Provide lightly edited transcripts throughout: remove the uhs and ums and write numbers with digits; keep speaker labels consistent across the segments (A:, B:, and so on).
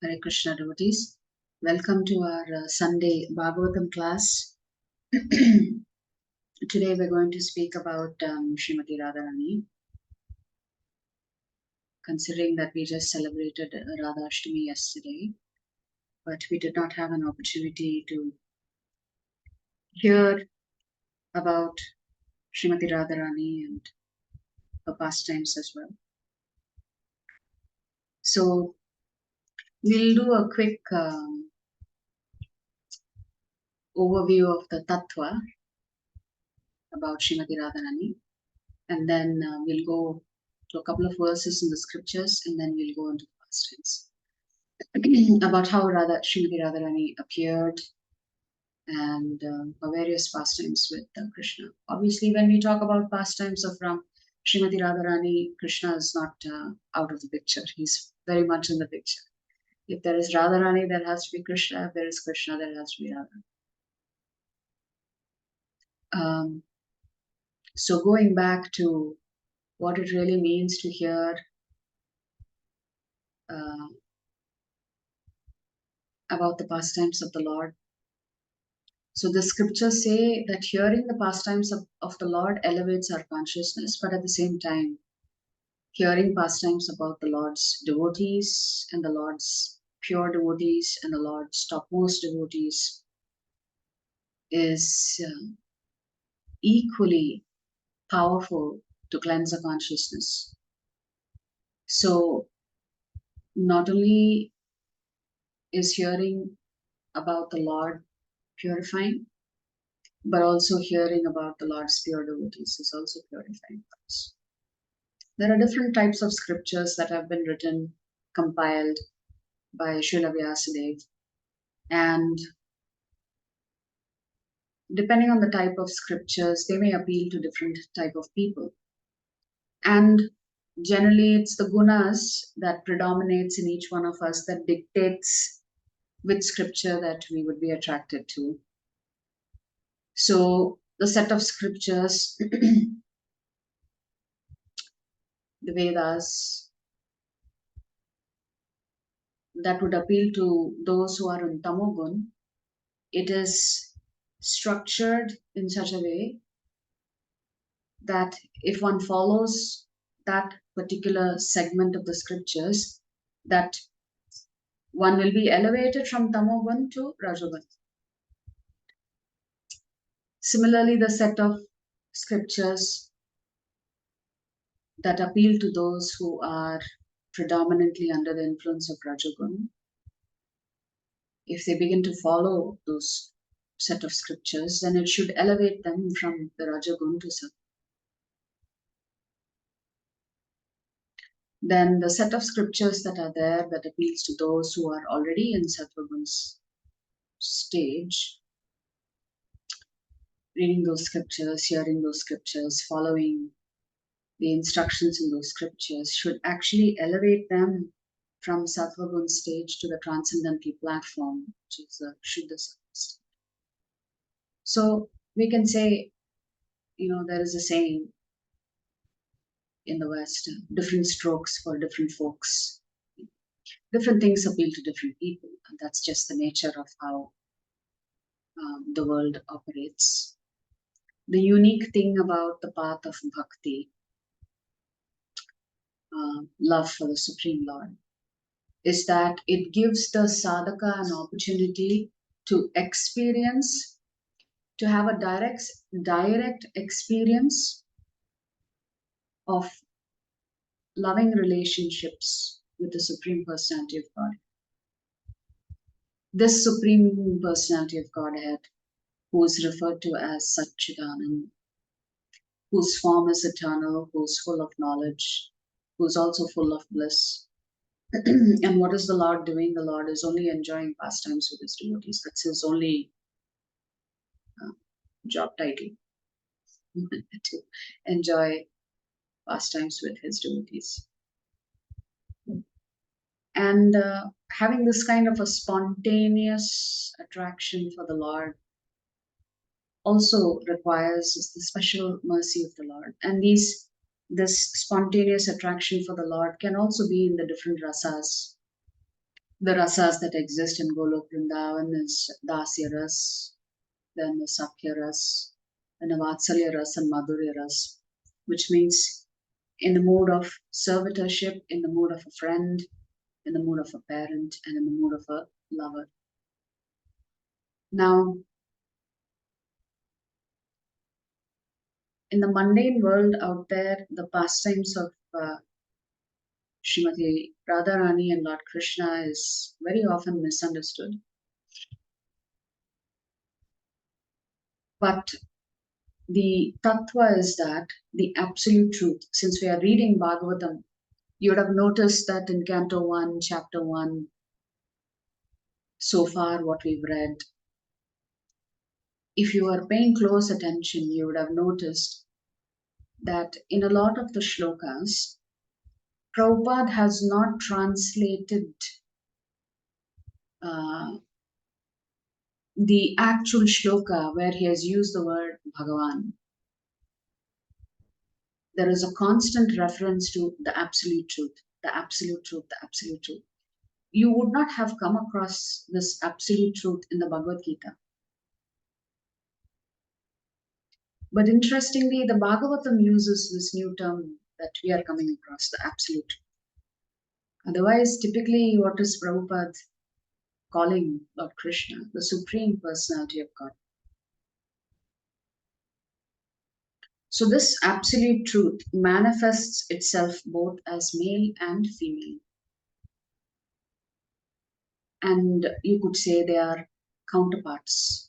A: Hare Krishna devotees. Welcome to our Sunday Bhagavatam class. Today we're going to speak about Srimati Radharani. Considering that we just celebrated Radha Ashtami yesterday, but we did not have an opportunity to hear about Srimati Radharani and her pastimes as well. So we'll do a quick overview of the Tattva about Srimati Radharani, and then we'll go to a couple of verses in the scriptures, and then we'll go into the pastimes about how Srimati Radharani appeared and her various pastimes with Krishna. Obviously, when we talk about pastimes of Srimati Radharani, Krishna is not out of the picture. He's very much in the picture. If there is Radharani, there has to be Krishna. If there is Krishna, there has to be Radha. So going back to what it really means to hear about the pastimes of the Lord. So the scriptures say that hearing the pastimes of the Lord elevates our consciousness, but at the same time, hearing pastimes about the Lord's devotees and the Lord's pure devotees and the Lord's topmost devotees is equally powerful to cleanse the consciousness. So not only is hearing about the Lord purifying, but also hearing about the Lord's pure devotees is also purifying for us. There are different types of scriptures that have been written, compiled by Srila Vyasadeva, and depending on the type of scriptures, they may appeal to different type of people. And generally, it's the gunas that predominates in each one of us that dictates which scripture that we would be attracted to. So the set of scriptures, the Vedas, that would appeal to those who are in Tamogun, it is structured in such a way that if one follows that particular segment of the scriptures, that one will be elevated from Tamogun to Rajogun. Similarly, the set of scriptures that appeal to those who are predominantly under the influence of Rajogun, if they begin to follow those set of scriptures, then it should elevate them from the Rajogun to Sattva. Then the set of scriptures that are there that appeals to those who are already in Sattvagun's stage, reading those scriptures, hearing those scriptures, following the instructions in those scriptures should actually elevate them from Sattvagun stage to the transcendental platform, which is the Shuddha Sattva state. So we can say, there is a saying in the West, different strokes for different folks. Different things appeal to different people, and that's just the nature of how the world operates. The unique thing about the path of bhakti, love for the Supreme Lord, is that it gives the sadhaka an opportunity to experience, to have a direct experience of loving relationships with the Supreme Personality of God. This Supreme Personality of Godhead, who is referred to as Satchidanand, whose form is eternal, who's full of knowledge, who's also full of bliss. And what is the Lord doing? The Lord is only enjoying pastimes with his devotees. That's his only job title, to enjoy pastimes with his devotees. And having this kind of a spontaneous attraction for the Lord also requires the special mercy of the Lord. And this spontaneous attraction for the Lord can also be in the different rasas. The rasas that exist in Golok Vrindavan is Dasya ras, then the Sakya ras, and the Vatsalya ras and Madhurya ras, which means in the mood of servitorship, in the mood of a friend, in the mood of a parent, and in the mood of a lover. Now, in the mundane world out there, the pastimes of Srimati Radharani and Lord Krishna is very often misunderstood. But the tattva is that the absolute truth. Since we are reading Bhagavatam, you would have noticed that in Canto 1, Chapter 1, so far what we've read, if you are paying close attention, you would have noticed that in a lot of the shlokas, Prabhupada has not translated uh, the actual shloka where he has used the word Bhagavan. There is a constant reference to the absolute truth, the absolute truth, the absolute truth. You would not have come across this absolute truth in the Bhagavad Gita. But interestingly, the Bhagavatam uses this new term that we are coming across, the absolute truth. Otherwise, typically, what is Prabhupada calling Lord Krishna? The Supreme Personality of God. So, this absolute truth manifests itself both as male and female. And you could say they are counterparts.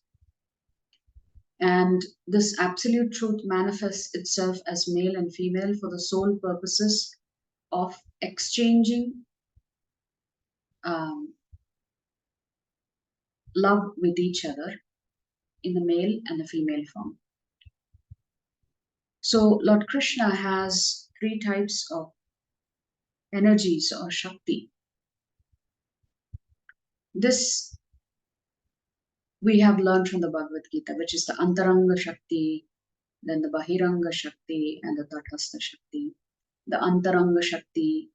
A: And this absolute truth manifests itself as male and female for the sole purposes of exchanging love with each other in the male and the female form. So, Lord Krishna has three types of energies or Shakti. This we have learned from the Bhagavad Gita, which is the Antaranga Shakti, then the Bahiranga Shakti, and the Tathastha Shakti. The Antaranga Shakti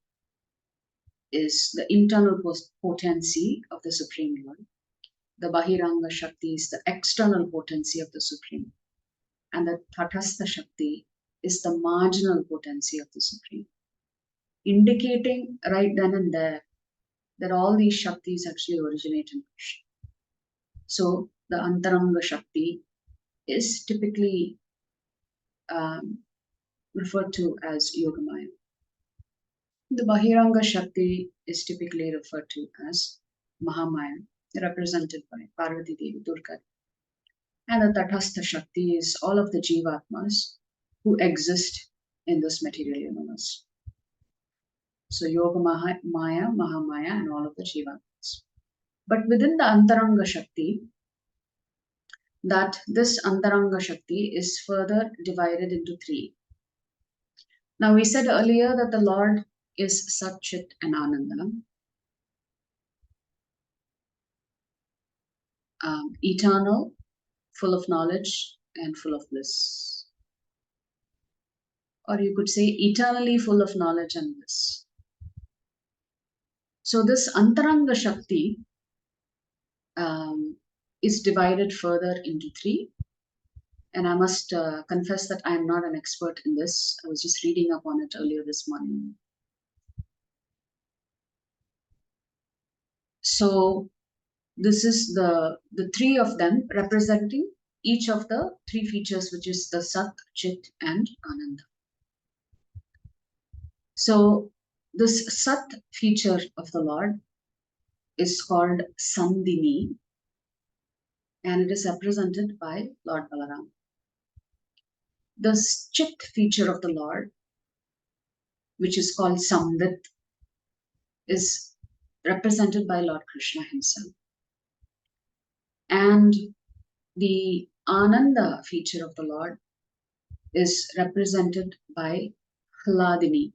A: is the internal potency of the Supreme Lord. The Bahiranga Shakti is the external potency of the Supreme. And the Tathastha Shakti is the marginal potency of the Supreme. Indicating right then and there that all these Shaktis actually originate in Krishna. So the Antaranga Shakti is typically referred to as Yogamaya. The Bahiranga Shakti is typically referred to as Mahamaya, represented by Parvati Devi Durga. And the Tathastha Shakti is all of the Jivatmas who exist in this material universe. So Yoga Maya, Mahamaya, and all of the Jivatmas. But within the Antaranga Shakti, this Antaranga Shakti is further divided into three. Now we said earlier that the Lord is Sat, Chit, and Ananda. Eternal, full of knowledge, and full of bliss. Or you could say eternally full of knowledge and bliss. So this Antaranga Shakti is divided further into three. And I must confess that I am not an expert in this. I was just reading up on it earlier this morning. So this is the three of them representing each of the three features, which is the Sat, Chit, and Ananda. So this Sat feature of the Lord is called Sandini, and it is represented by Lord Balaram. The Chit feature of the Lord, which is called Samvit, is represented by Lord Krishna himself. And the Ananda feature of the Lord is represented by Hladini.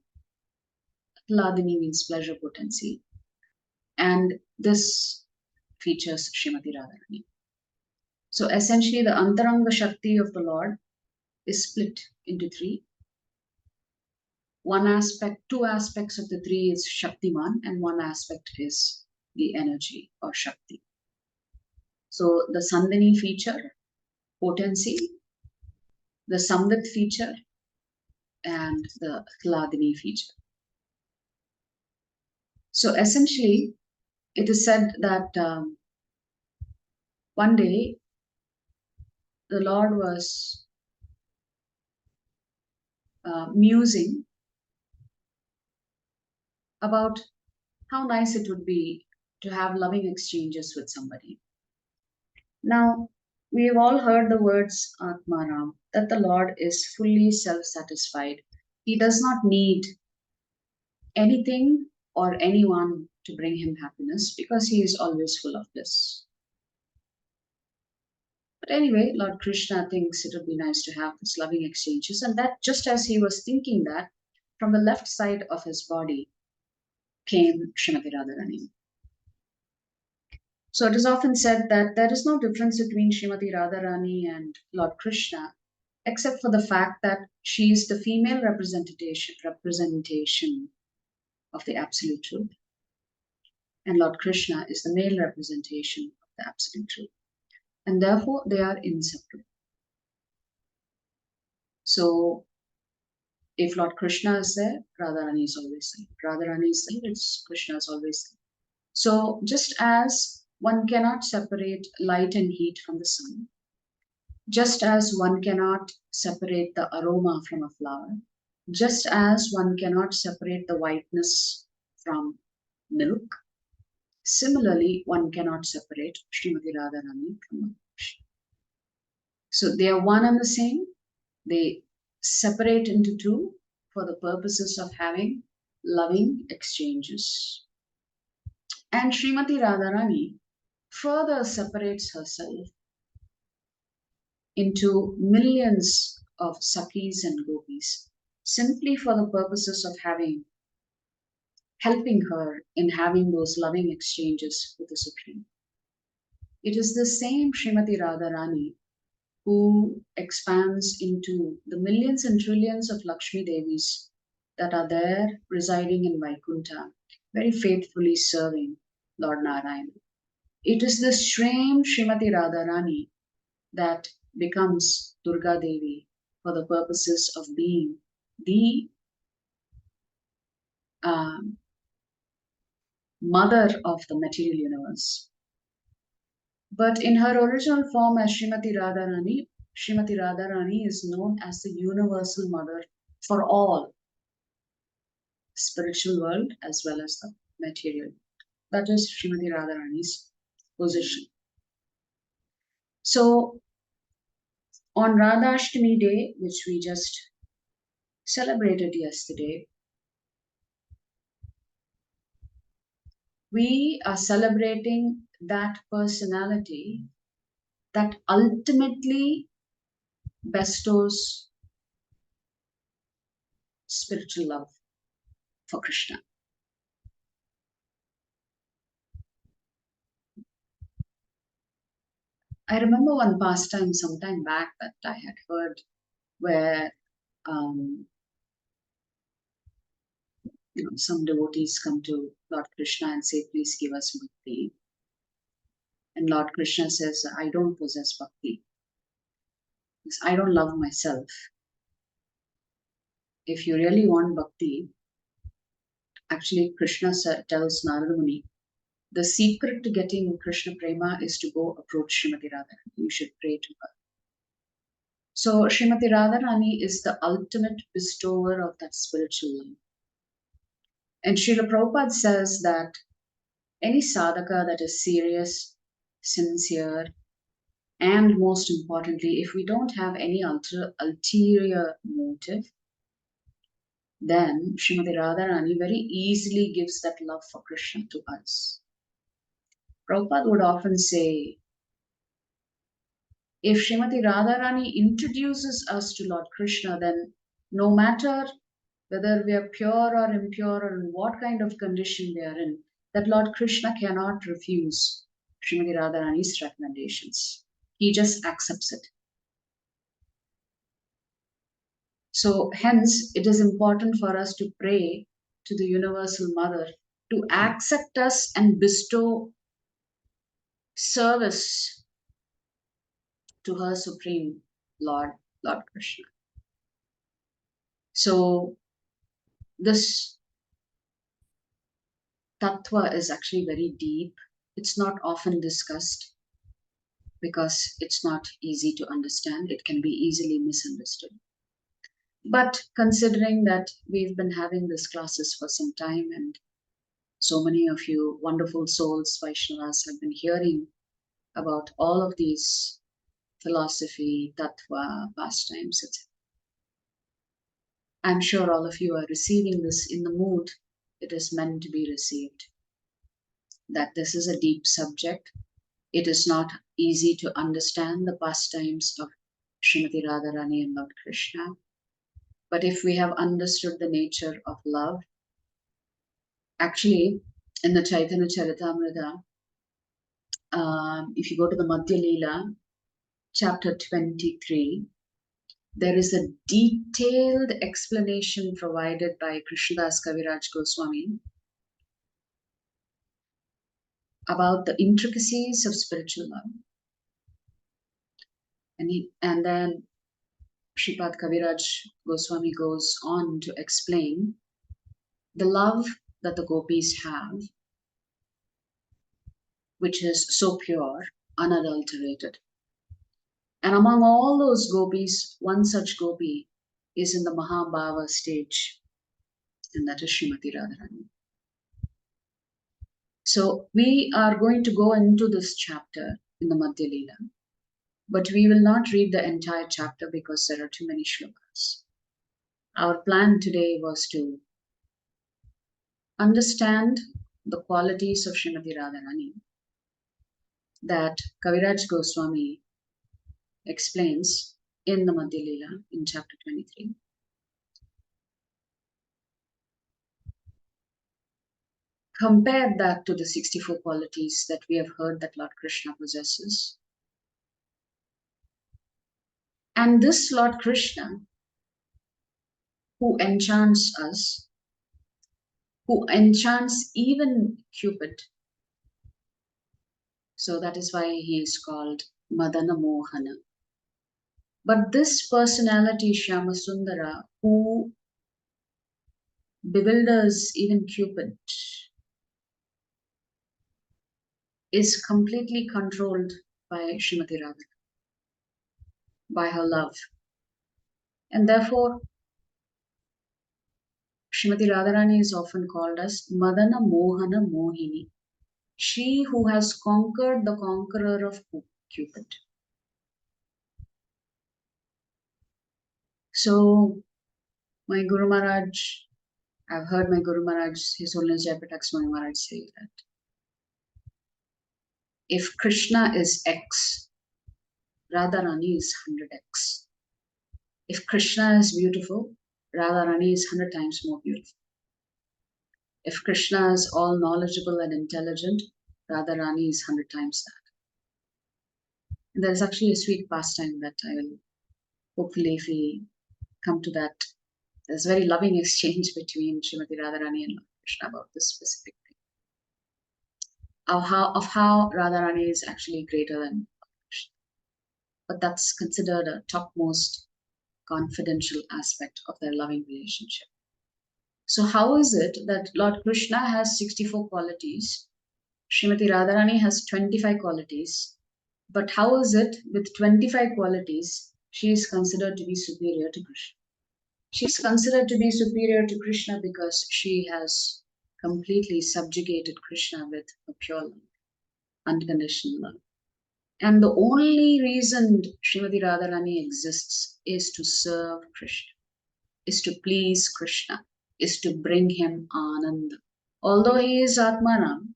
A: Hladini means pleasure potency. And this features Srimati Radharani. So essentially, the Antaranga Shakti of the Lord is split into three. Two aspects of the three is Shaktiman, and one aspect is the energy or Shakti. So the Sandhini feature, potency, the Samvit feature, and the Hladini feature. So essentially, it is said that one day the Lord was musing about how nice it would be to have loving exchanges with somebody. Now, we have all heard the words Atmaram, that the Lord is fully self satisfied. He does not need anything or anyone to bring him happiness because he is always full of bliss. But anyway, Lord Krishna thinks it would be nice to have this loving exchanges, and that just as he was thinking that, from the left side of his body came Srimati Radharani. So it is often said that there is no difference between Srimati Radharani and Lord Krishna, except for the fact that she is the female representation of the Absolute Truth, and Lord Krishna is the male representation of the Absolute Truth. And therefore, they are inseparable. So, if Lord Krishna is there, Radharani is always there. Radharani is there, Krishna is always there. So, just as one cannot separate light and heat from the sun, just as one cannot separate the aroma from a flower, just as one cannot separate the whiteness from milk, similarly, one cannot separate Srimati Radharani from Krishna. So they are one and the same. They separate into two for the purposes of having loving exchanges. And Srimati Radharani further separates herself into millions of Sakis and Gopis simply for the purposes of helping her in having those loving exchanges with the Supreme. It is the same Srimati Radharani who expands into the millions and trillions of Lakshmi Devis that are there residing in Vaikuntha, very faithfully serving Lord Narayana. It is the same Srimati Radharani that becomes Durga Devi for the purposes of being the mother of the material universe. But in her original form as Srimati Radharani is known as the universal mother for all, spiritual world as well as the material. That is Srimati Radharani's position. So on Radhashtami Day, which we just celebrated yesterday, we are celebrating that personality that ultimately bestows spiritual love for Krishna. I remember one pastime sometime back that I had heard where some devotees come to Lord Krishna and say, please give us bhakti. And Lord Krishna says, I don't possess bhakti. Because I don't love myself. If you really want bhakti, actually Krishna tells Narada Muni, the secret to getting Krishna Prema is to go approach Srimati Radharani. You should pray to her. So Srimati Radharani is the ultimate bestower of that spiritual love. And Srila Prabhupada says that any sadhaka that is serious, sincere, and most importantly, if we don't have any ulterior motive, then Srimati Radharani very easily gives that love for Krishna to us. Prabhupada would often say, if Srimati Radharani introduces us to Lord Krishna, then no matter whether we are pure or impure or in what kind of condition we are in, that Lord Krishna cannot refuse Srimati Radharani's recommendations. He just accepts it. So hence, it is important for us to pray to the Universal Mother to accept us and bestow service to her Supreme Lord, Lord Krishna. So this tattva is actually very deep. It's not often discussed because it's not easy to understand. It can be easily misunderstood. But considering that we've been having these classes for some time and so many of you wonderful souls, Vaishnavas, have been hearing about all of these philosophy, tattva, pastimes, etc. I'm sure all of you are receiving this in the mood it is meant to be received. That this is a deep subject. It is not easy to understand the pastimes of Srimati Radharani and Lord Krishna. But if we have understood the nature of love, actually, in the Chaitanya Charitamrita, if you go to the Madhya Leela, chapter 23, there is a detailed explanation provided by Krishnadas Kaviraj Goswami about the intricacies of spiritual love. And then Shripad Kaviraj Goswami goes on to explain the love that the gopis have, which is so pure, unadulterated. And among all those gopis, one such gopi is in the Mahabhava stage, and that is Srimati Radharani. So we are going to go into this chapter in the Madhya Leela, but we will not read the entire chapter because there are too many shlokas. Our plan today was to understand the qualities of Srimati Radharani that Kaviraj Goswami explains in the Madhya Leela in chapter 23. Compare that to the 64 qualities that we have heard that Lord Krishna possesses. And this Lord Krishna, who enchants us, who enchants even Cupid. So that is why he is called Madana Mohana. But this personality, Shyamasundara, who bewilders even Cupid, is completely controlled by Srimati Radharani, by her love. And therefore, Srimati Radharani is often called as Madana Mohana Mohini, she who has conquered the conqueror of Cupid. So, my Guru Maharaj, I've heard my Guru Maharaj, His Holiness Jayapatak Swami Maharaj say that if Krishna is X, Radharani is 100X. If Krishna is beautiful, Radharani is 100 times more beautiful. If Krishna is all knowledgeable and intelligent, Radharani is 100 times that. And there is actually a sweet pastime that I will, hopefully, if we come to that, there's a very loving exchange between Srimati Radharani and Lord Krishna about this specific thing. Of how Radharani is actually greater than Krishna. But that's considered a topmost confidential aspect of their loving relationship. So how is it that Lord Krishna has 64 qualities, Srimati Radharani has 25 qualities, but how is it with 25 qualities, she is considered to be superior to Krishna? She is considered to be superior to Krishna because she has completely subjugated Krishna with a pure love, unconditional love. And the only reason Srimati Radharani exists is to serve Krishna, is to please Krishna, is to bring him Ananda. Although he is Atmanam,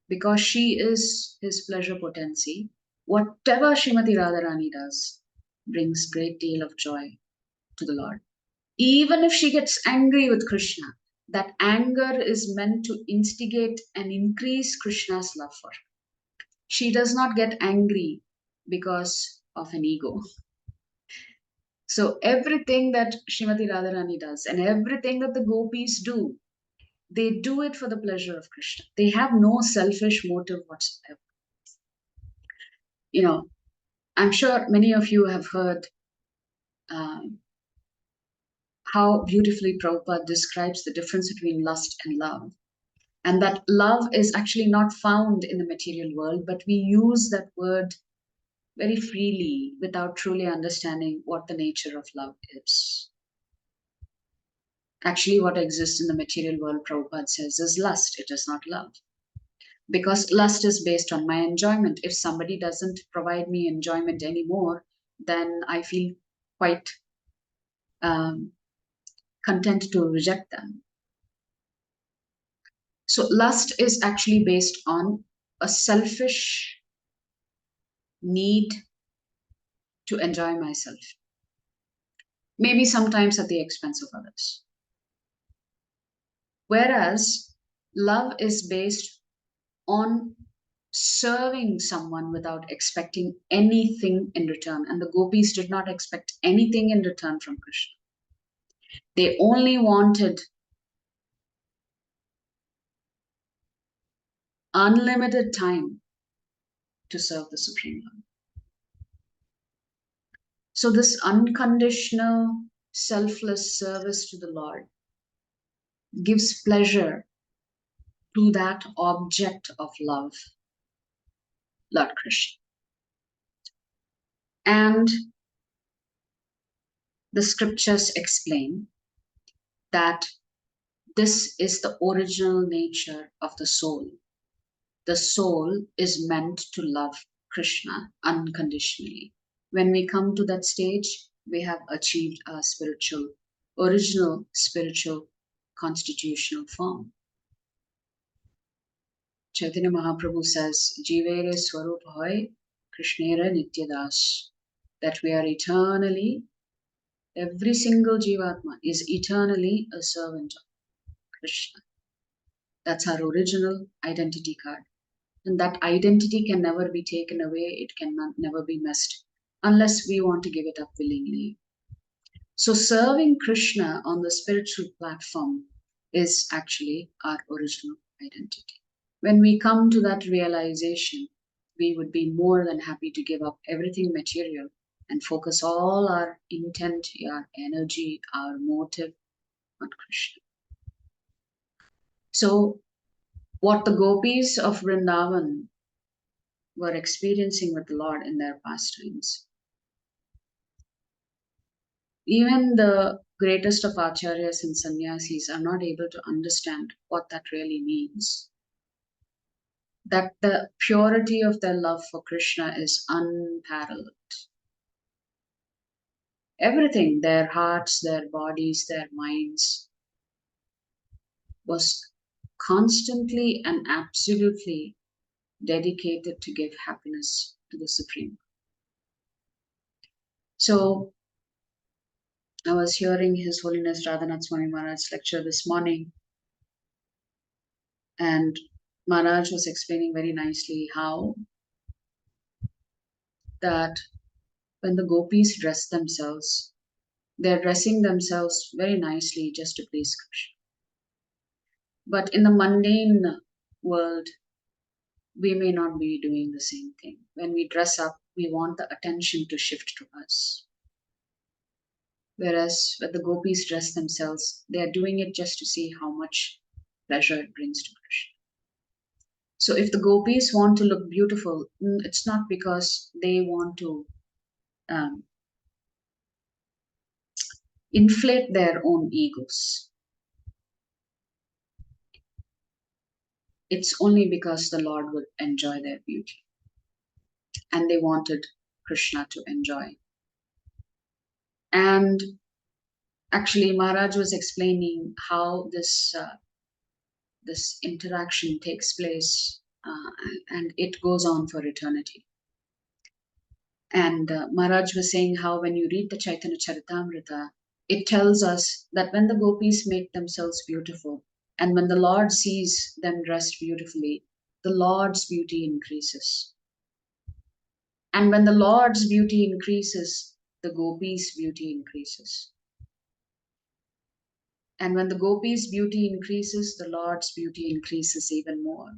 A: because she is his pleasure potency, whatever Srimati Radharani does brings great deal of joy to the Lord. Even if she gets angry with Krishna, that anger is meant to instigate and increase Krishna's love for her. She does not get angry because of an ego. So everything that Srimati Radharani does and everything that the gopis do, They do it for the pleasure of Krishna. They have no selfish motive whatsoever. I'm sure many of you have heard how beautifully Prabhupada describes the difference between lust and love. And that love is actually not found in the material world, but we use that word very freely without truly understanding what the nature of love is. Actually, what exists in the material world, Prabhupada says, is lust. It is not love. Because lust is based on my enjoyment. If somebody doesn't provide me enjoyment anymore, then I feel quite content to reject them. So lust is actually based on a selfish need to enjoy myself, maybe sometimes at the expense of others. Whereas love is based on serving someone without expecting anything in return. And the gopis did not expect anything in return from Krishna. They only wanted unlimited time to serve the Supreme Lord. So this unconditional, selfless service to the Lord gives pleasure to that object of love, Lord Krishna. And the scriptures explain that this is the original nature of the soul. The soul is meant to love Krishna unconditionally. When we come to that stage, we have achieved our original spiritual constitutional form. Chaitanya Mahaprabhu says, Jivere Swarup Hoy Krishnera Nityadas, that we are eternally, every single Jivatma is eternally a servant of Krishna. That's our original identity card. And that identity can never be taken away, it can never be messed, unless we want to give it up willingly. So serving Krishna on the spiritual platform is actually our original identity. When we come to that realization, we would be more than happy to give up everything material and focus all our intent, our energy, our motive on Krishna. So what the gopis of Vrindavan were experiencing with the Lord in their pastimes, even the greatest of acharyas and sannyasis are not able to understand what that really means. That the purity of their love for Krishna is unparalleled. Everything, their hearts, their bodies, their minds, was constantly and absolutely dedicated to give happiness to the Supreme. So I was hearing His Holiness Radhanath Swami Maharaj's lecture this morning, and Maharaj was explaining very nicely how that when the gopis dress themselves, they're dressing themselves very nicely just to please Krishna. But in the mundane world, we may not be doing the same thing. When we dress up, we want the attention to shift to us. Whereas when the gopis dress themselves, they are doing it just to see how much pleasure it brings to Krishna. So if the gopis want to look beautiful, it's not because they want to inflate their own egos. It's only because the Lord would enjoy their beauty. And they wanted Krishna to enjoy. And actually, Maharaj was explaining how this interaction takes place, and it goes on for eternity. And Maharaj was saying how when you read the Chaitanya Charitamrita, it tells us that when the gopis make themselves beautiful, and when the Lord sees them dressed beautifully, the Lord's beauty increases. And when the Lord's beauty increases, the gopis' beauty increases. And when the gopis' beauty increases, the Lord's beauty increases even more.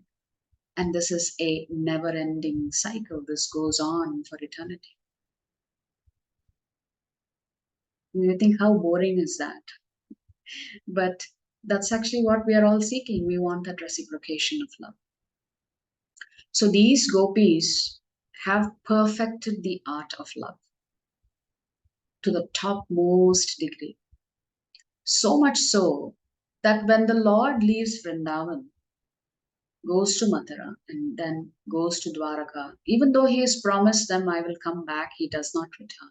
A: And this is a never-ending cycle. This goes on for eternity. You think, how boring is that? But that's actually what we are all seeking. We want that reciprocation of love. So these gopis have perfected the art of love to the topmost degree. So much so that when the Lord leaves Vrindavan, goes to Mathura, and then goes to Dwaraka, even though he has promised them, I will come back, he does not return.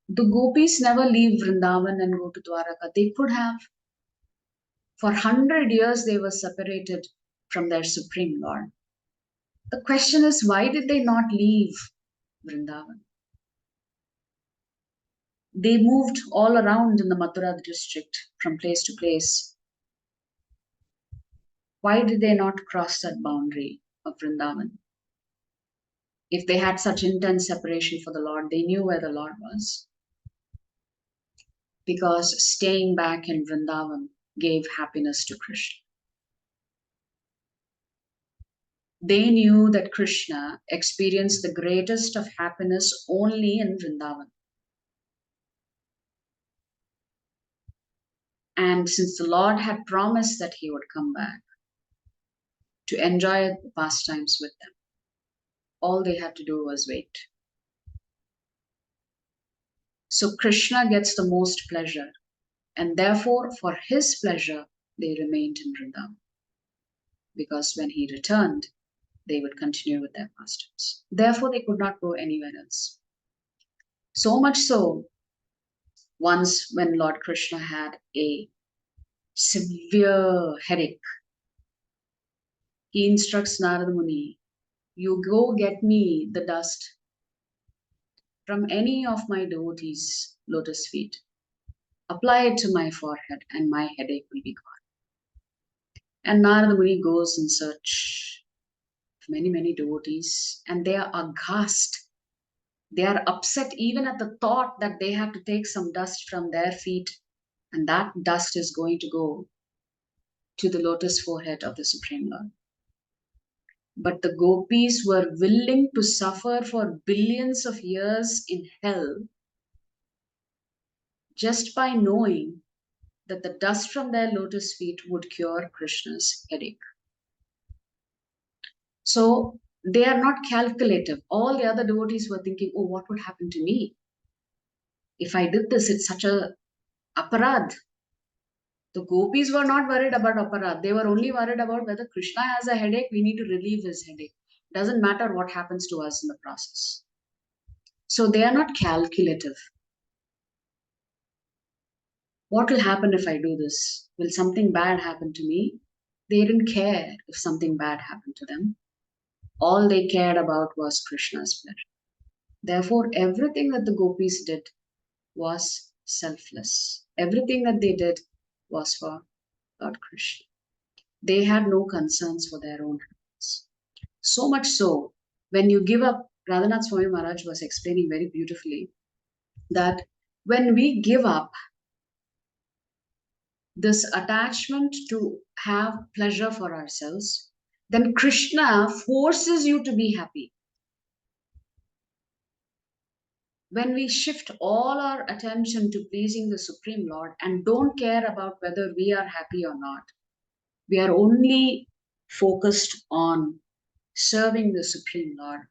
A: The gopis never leave Vrindavan and go to Dwaraka. They could have. For 100 years, they were separated from their Supreme Lord. The question is, why did they not leave Vrindavan? They moved all around in the Mathura district from place to place. Why did they not cross that boundary of Vrindavan? If they had such intense separation for the Lord, they knew where the Lord was. Because staying back in Vrindavan gave happiness to Krishna. They knew that Krishna experienced the greatest of happiness only in Vrindavan. And since the Lord had promised that he would come back to enjoy the pastimes with them, all they had to do was wait. So Krishna gets the most pleasure, and therefore for his pleasure, they remained in Vrindavan. Because when he returned, they would continue with their pastimes. Therefore, they could not go anywhere else. So much so, once when Lord Krishna had a severe headache, he instructs Narada Muni, you go get me the dust from any of my devotees' lotus feet. Apply it to my forehead and my headache will be gone. And Narada Muni goes in search of many, many devotees, and they are aghast. They are upset even at the thought that they have to take some dust from their feet, and that dust is going to go to the lotus forehead of the Supreme Lord. But the gopis were willing to suffer for billions of years in hell just by knowing that the dust from their lotus feet would cure Krishna's headache. So they are not calculative. All the other devotees were thinking, oh, what would happen to me? If I did this, it's such a aparad. The gopis were not worried about aparad. They were only worried about whether Krishna has a headache, we need to relieve his headache. Doesn't matter what happens to us in the process. So they are not calculative. What will happen if I do this? Will something bad happen to me? They didn't care if something bad happened to them. All they cared about was Krishna's pleasure. Therefore, everything that the gopis did was selfless. Everything that they did was for Lord Krishna. They had no concerns for their own happiness. So much so, when you give up, Radhanath Swami Maharaj was explaining very beautifully that when we give up this attachment to have pleasure for ourselves, then Krishna forces you to be happy. When we shift all our attention to pleasing the Supreme Lord and don't care about whether we are happy or not, we are only focused on serving the Supreme Lord,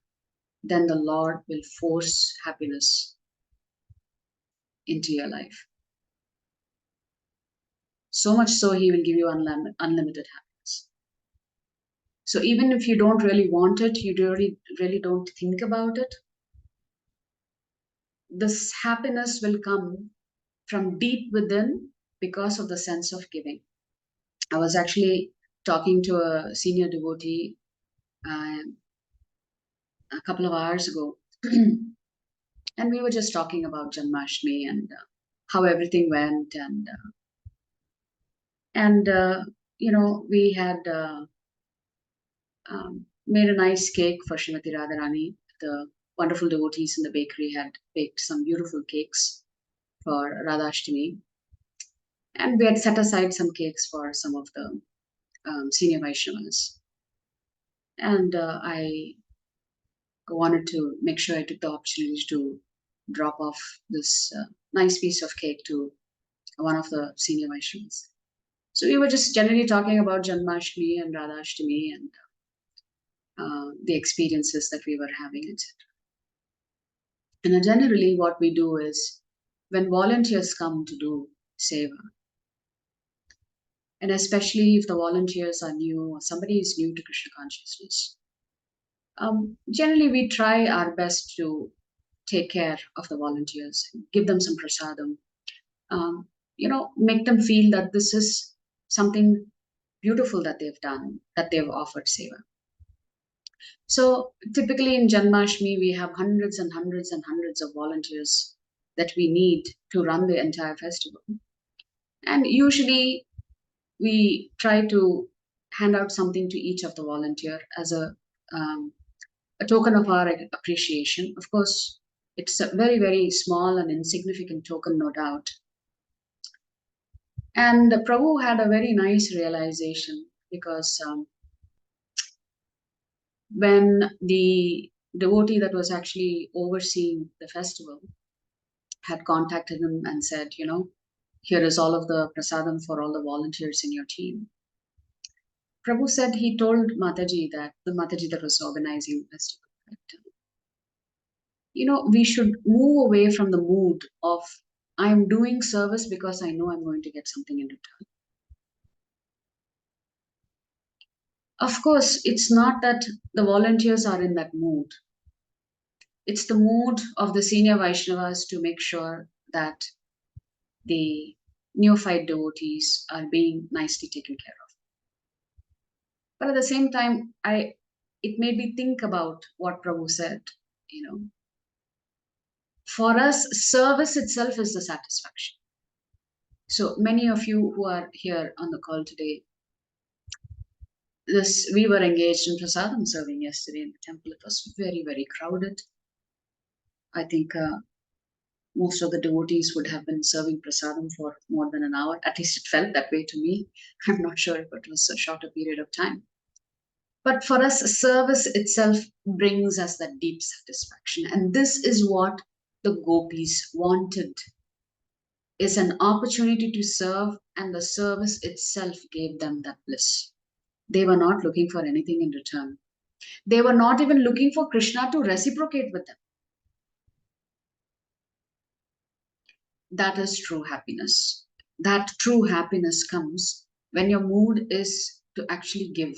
A: then the Lord will force happiness into your life. So much so, he will give you unlimited happiness. So even if you don't really want it, you really don't think about it, this happiness will come from deep within because of the sense of giving. I was actually talking to a senior devotee a couple of hours ago, and we were just talking about Janmashtami and how everything went, and we had made a nice cake for Srimati Radharani, the wonderful devotees in the bakery had baked some beautiful cakes for Radhashtami. And we had set aside some cakes for some of the senior Vaishnavas. And I wanted to make sure I took the opportunity to drop off this nice piece of cake to one of the senior Vaishnavas. So we were just generally talking about Janmashtami and Radhashtami and the experiences that we were having, etc. And generally what we do is when volunteers come to do seva, and especially if the volunteers are new or somebody is new to Krishna consciousness, generally we try our best to take care of the volunteers, give them some prasadam, make them feel that this is something beautiful that they've done, that they've offered seva. So typically in Janmashtami, we have hundreds and hundreds and hundreds of volunteers that we need to run the entire festival. And usually we try to hand out something to each of the volunteer as a token of our appreciation. Of course, it's a very, very small and insignificant token, no doubt. And Prabhu had a very nice realization because when the devotee that was actually overseeing the festival had contacted him and said, here is all of the prasadam for all the volunteers in your team. Prabhu said he told Mataji, that the Mataji that was organizing the festival, that, we should move away from the mood of I'm doing service because I know I'm going to get something in return. Of course, it's not that the volunteers are in that mood. It's the mood of the senior Vaishnavas to make sure that the neophyte devotees are being nicely taken care of. But at the same time, it made me think about what Prabhu said, For us, service itself is the satisfaction. So many of you who are here on the call today, we were engaged in prasadam serving yesterday in the temple. It was very, very crowded. I think most of the devotees would have been serving prasadam for more than an hour. At least it felt that way to me. I'm not sure if it was a shorter period of time. But for us, service itself brings us that deep satisfaction. And this is what the gopis wanted, is an opportunity to serve, and the service itself gave them that bliss. They were not looking for anything in return. They were not even looking for Krishna to reciprocate with them. That is true happiness. That true happiness comes when your mood is to actually give,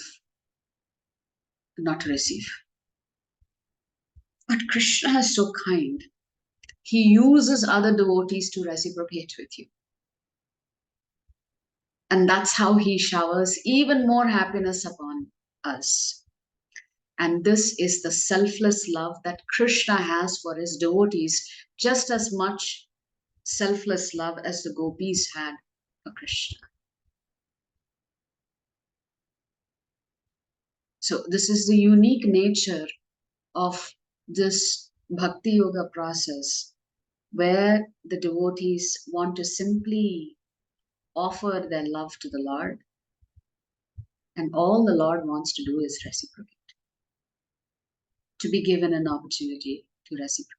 A: not to receive. But Krishna is so kind. He uses other devotees to reciprocate with you. And that's how he showers even more happiness upon us. And this is the selfless love that Krishna has for his devotees, just as much selfless love as the gopis had for Krishna. So this is the unique nature of this bhakti yoga process, where the devotees want to simply offer their love to the Lord, and all the Lord wants to do is reciprocate, to be given an opportunity to reciprocate.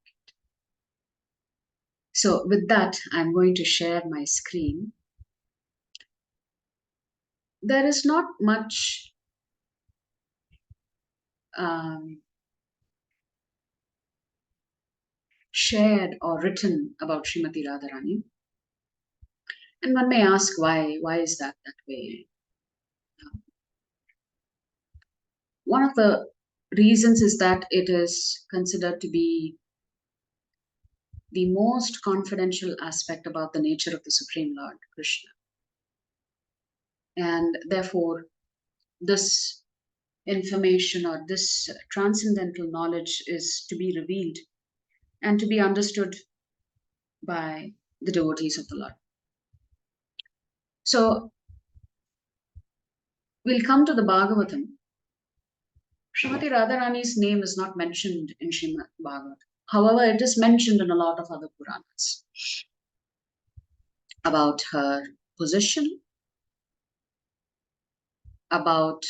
A: So with that, I'm going to share my screen. There is not much shared or written about Srimati Radharani. And one may ask why is that way? One of the reasons is that it is considered to be the most confidential aspect about the nature of the Supreme Lord, Krishna. And therefore, this information or this transcendental knowledge is to be revealed and to be understood by the devotees of the Lord. So, we'll come to the Bhagavatam. Srimati Radharani's name is not mentioned in Srimad Bhagavad. However, it is mentioned in a lot of other Puranas about her position, about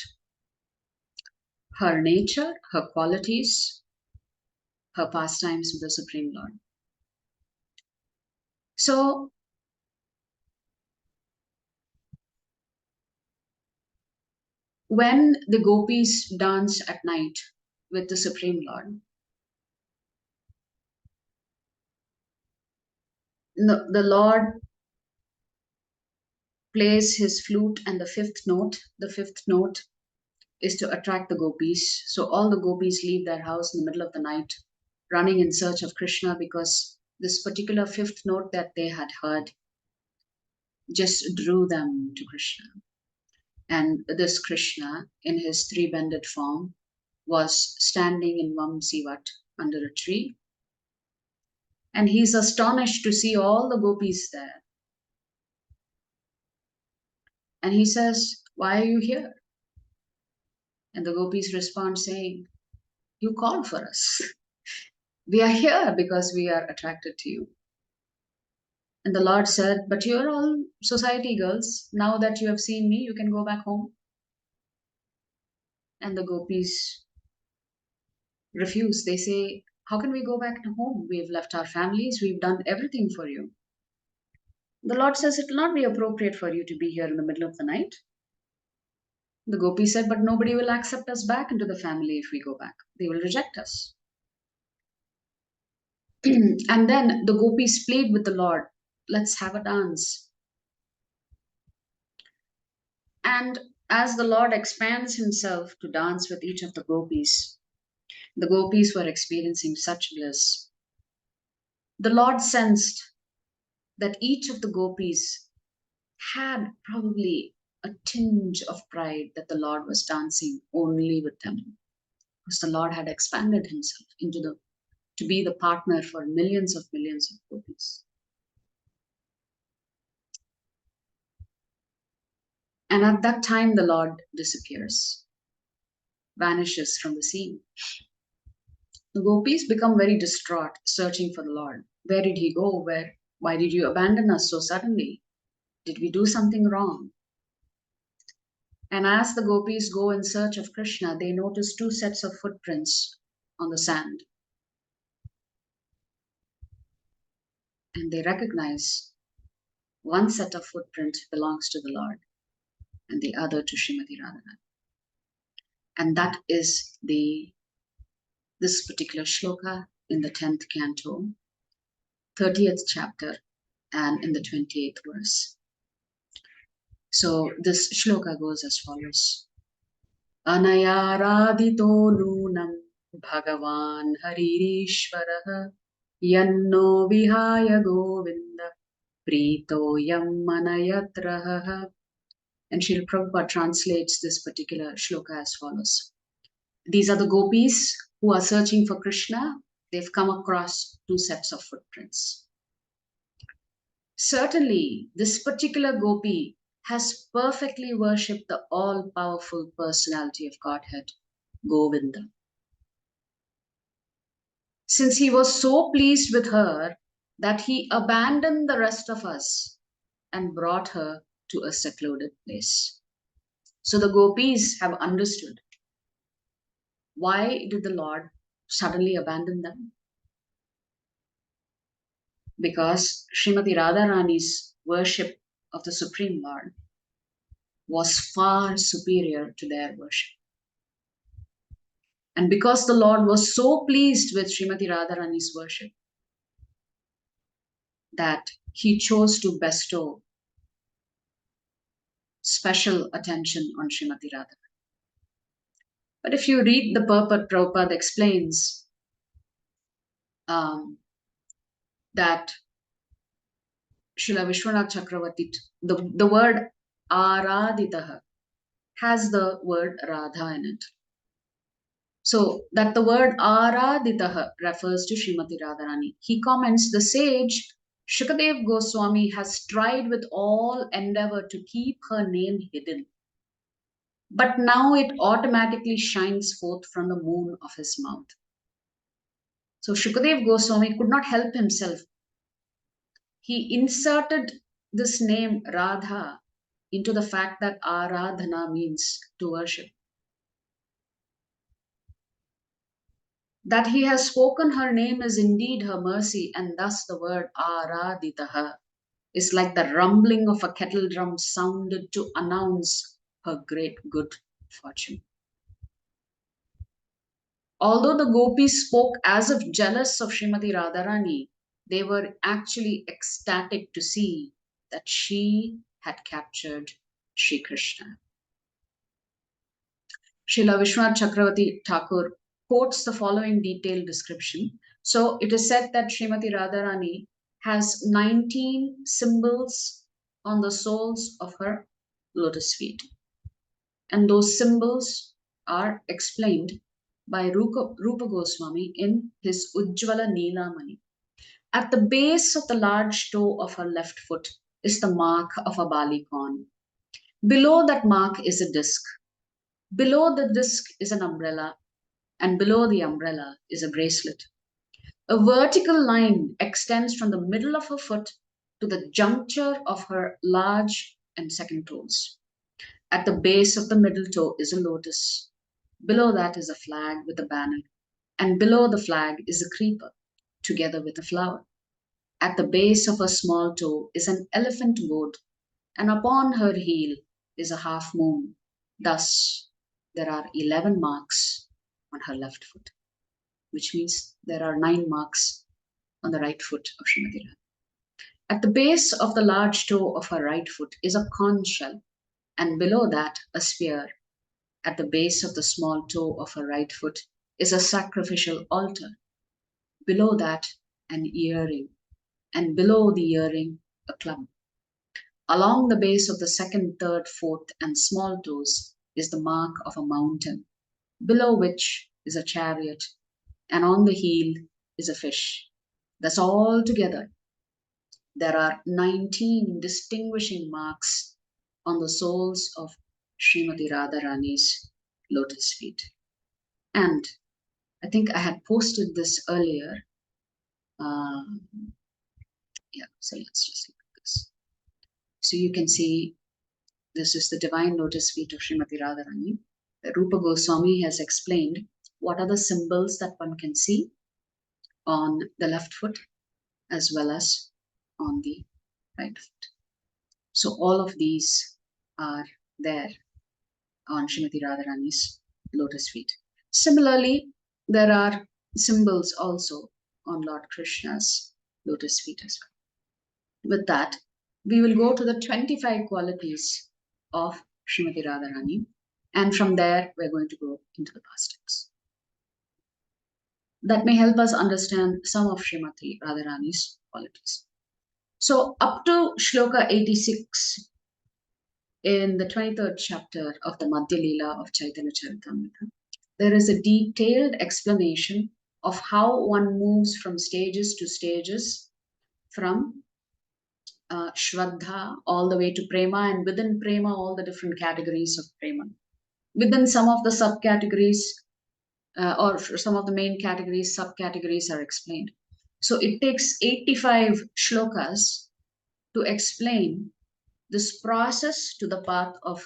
A: her nature, her qualities, her pastimes with the Supreme Lord. So, when the gopis dance at night with the Supreme Lord, the Lord plays his flute and the fifth note is to attract the gopis. So all the gopis leave their house in the middle of the night running in search of Krishna because this particular fifth note that they had heard just drew them to Krishna. And this Krishna, in his three-bended form, was standing in Vamsivat under a tree. And he's astonished to see all the gopis there. And he says, "Why are you here?" And the gopis respond saying, "You called for us. We are here because we are attracted to you." And the Lord said, "But you're all society girls. Now that you have seen me, you can go back home." And the gopis refuse. They say, "How can we go back to home? We've left our families. We've done everything for you." The Lord says, "It will not be appropriate for you to be here in the middle of the night." The gopis said, "But nobody will accept us back into the family if we go back. They will reject us." And then the gopis plead with the Lord, "Let's have a dance." And as the Lord expands himself to dance with each of the gopis were experiencing such bliss. The Lord sensed that each of the gopis had probably a tinge of pride that the Lord was dancing only with them, because the Lord had expanded himself to be the partner for millions of gopis. And at that time, the Lord disappears, vanishes from the scene. The gopis become very distraught, searching for the Lord. Where did he go? Why did you abandon us so suddenly? Did we do something wrong? And as the gopis go in search of Krishna, they notice two sets of footprints on the sand. And they recognize one set of footprint belongs to the Lord and the other to Srimati Radharani. And that is this particular shloka in the 10th canto, 30th chapter, and in the 28th verse. So this shloka goes as follows. Anayaradito nunam bhagavan haririshvaraha yanno vihaya govinda prito yam manayatraha. And Srila Prabhupada translates this particular shloka as follows. These are the gopis who are searching for Krishna. They've come across two sets of footprints. Certainly, this particular gopi has perfectly worshipped the all-powerful personality of Godhead, Govinda. Since he was so pleased with her that he abandoned the rest of us and brought her to a secluded place. So the gopis have understood. Why did the Lord suddenly abandon them? Because Srimati Radharani's worship of the Supreme Lord was far superior to their worship. And because the Lord was so pleased with Srimati Radharani's worship that he chose to bestow special attention on Srimati Radharani. But if you read the purport, Prabhupada explains that Srila Vishwanath Chakravarti, the word Araditaha has the word Radha in it. So that the word Araditaha refers to Srimati Radharani. He comments, the sage Shukadev Goswami has tried with all endeavor to keep her name hidden. but now it automatically shines forth from the moon of his mouth. So Shukadev Goswami could not help himself. He inserted this name Radha into the fact that Aradhana means to worship. That he has spoken her name is indeed her mercy, and thus the word Araditaha is like the rumbling of a kettle drum sounded to announce her great good fortune. Although the gopis spoke as if jealous of Srimati Radharani, they were actually ecstatic to see that she had captured Sri Krishna. Srila Vishwanath Chakravarti Thakur quotes the following detailed description. So it is said that Srimati Radharani has 19 symbols on the soles of her lotus feet. And those symbols are explained by Rupa Goswami in his Ujjvala Neelamani. At the base of the large toe of her left foot is the mark of a barley corn. Below that mark is a disc. Below the disc is an umbrella, and below the umbrella is a bracelet. A vertical line extends from the middle of her foot to the juncture of her large and second toes. At the base of the middle toe is a lotus. Below that is a flag with a banner, and below the flag is a creeper, together with a flower. At the base of her small toe is an elephant goad, and upon her heel is a half moon. Thus, there are 11 marks on her left foot, which means there are 9 marks on the right foot of Srimati Radharani. At the base of the large toe of her right foot is a conch shell, and below that a spear. At the base of the small toe of her right foot is a sacrificial altar. Below that, an earring, and below the earring, a club. Along the base of the second, third, fourth, and small toes is the mark of a mountain, below which is a chariot, and on the heel is a fish. Thus, all together, there are 19 distinguishing marks on the soles of Srimati Radharani's lotus feet. And I think I had posted this earlier. So let's just look at this. So you can see this is the divine lotus feet of Srimati Radharani. Rupa Goswami has explained what are the symbols that one can see on the left foot as well as on the right foot. So all of these are there on Srimati Radharani's lotus feet. Similarly, there are symbols also on Lord Krishna's lotus feet as well. With that, we will go to the 25 qualities of Srimati Radharani, and from there we're going to go into the past tense. That may help us understand some of Srimati Radharani's qualities. So up to Shloka 86, in the 23rd chapter of the Madhya Leela of Chaitanya Charitamrita, there is a detailed explanation of how one moves from stages to stages, from Shraddha all the way to Prema, and within Prema, all the different categories of Prema. Within some of the subcategories, or some of the main categories, subcategories are explained. So it takes 85 shlokas to explain this process to the path of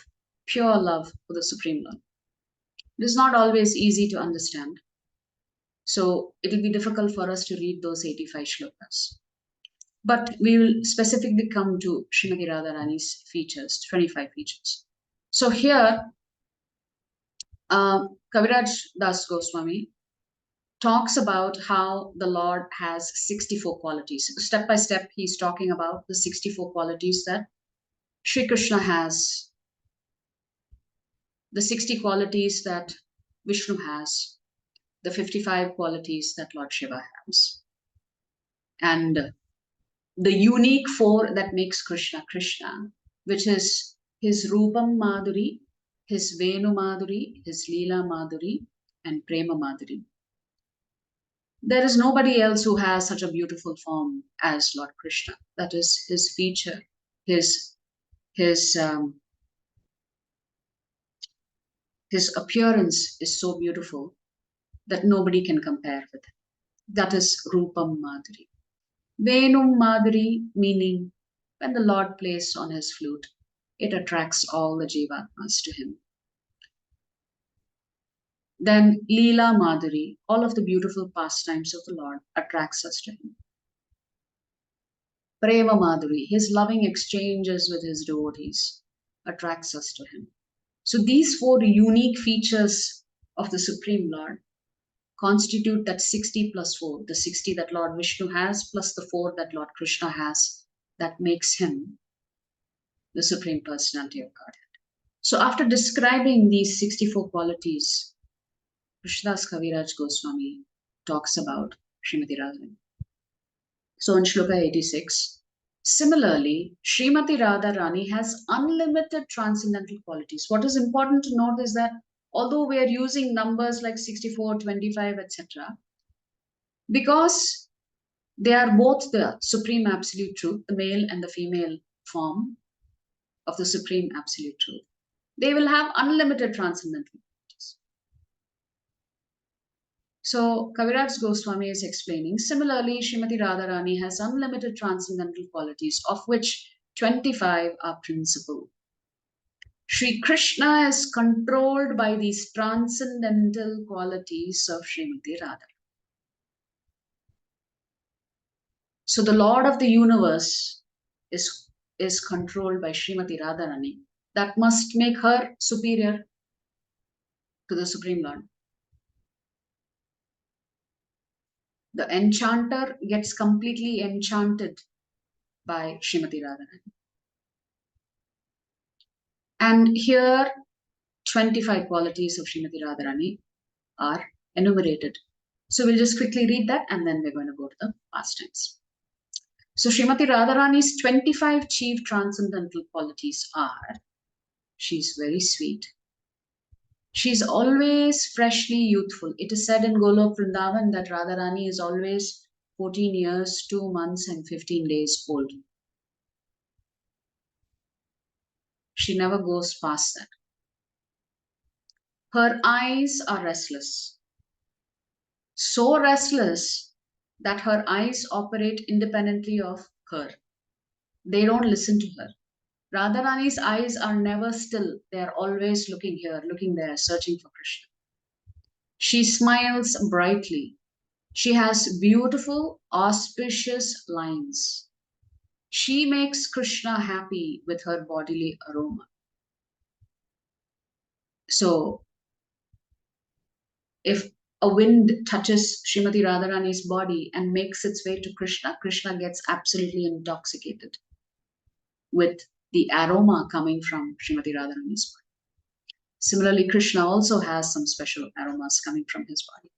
A: pure love for the Supreme Lord. It is not always easy to understand. So it will be difficult for us to read those 85 shlokas. But we will specifically come to Srimati Radharani's features, 25 features. So here, Kaviraj Das Goswami talks about how the Lord has 64 qualities. Step by step, he's talking about the 64 qualities that Sri Krishna has, the 60 qualities that Vishnu has, the 55 qualities that Lord Shiva has, and the unique 4 that makes Krishna Krishna, which is his Rupam Madhuri, his Venu Madhuri, his Leela Madhuri, and Prema Madhuri. There is nobody else who has such a beautiful form as Lord Krishna. That is his feature, his His appearance is so beautiful that nobody can compare with him. That is Rupam Madhuri. Venum Madhuri, meaning when the Lord plays on his flute, it attracts all the Jivatmas to him. Then Leela Madhuri, all of the beautiful pastimes of the Lord attracts us to him. Prema Madhuri, his loving exchanges with his devotees attracts us to him. So these four unique features of the Supreme Lord constitute that 60 plus 4, the 60 that Lord Vishnu has plus the 4 that Lord Krishna has, that makes him the Supreme Personality of Godhead. So after describing these 64 qualities, Krishnadas Kaviraj Goswami talks about Srimati Radharani. So in Shloka 86, similarly, Srimati Radharani has unlimited transcendental qualities. What is important to note is that although we are using numbers like 64, 25, etc., because they are both the Supreme Absolute Truth, the male and the female form of the Supreme Absolute Truth, they will have unlimited transcendental qualities. So Kaviraj Goswami is explaining, similarly, Srimati Radharani has unlimited transcendental qualities, of which 25 are principal. Sri Krishna is controlled by these transcendental qualities of Srimati Radharani. So the Lord of the universe is controlled by Srimati Radharani. That must make her superior to the Supreme Lord. The enchanter gets completely enchanted by Srimati Radharani. And here 25 qualities of Srimati Radharani are enumerated. So we'll just quickly read that and then we're going to go to the past tense. So Srimati Radharani's 25 chief transcendental qualities are: she's very sweet. She's always freshly youthful. It is said in Golok Vrindavan that Radharani is always 14 years, 2 months and 15 days old. She never goes past that. Her eyes are restless. So restless that her eyes operate independently of her. They don't listen to her. Radharani's eyes are never still. They are always looking here, looking there, searching for Krishna. She smiles brightly. She has beautiful, auspicious lines. She makes Krishna happy with her bodily aroma. So, if a wind touches Srimati Radharani's body and makes its way to Krishna, Krishna gets absolutely intoxicated with the aroma coming from Srimati Radharani's body. Similarly, Krishna also has some special aromas coming from his body.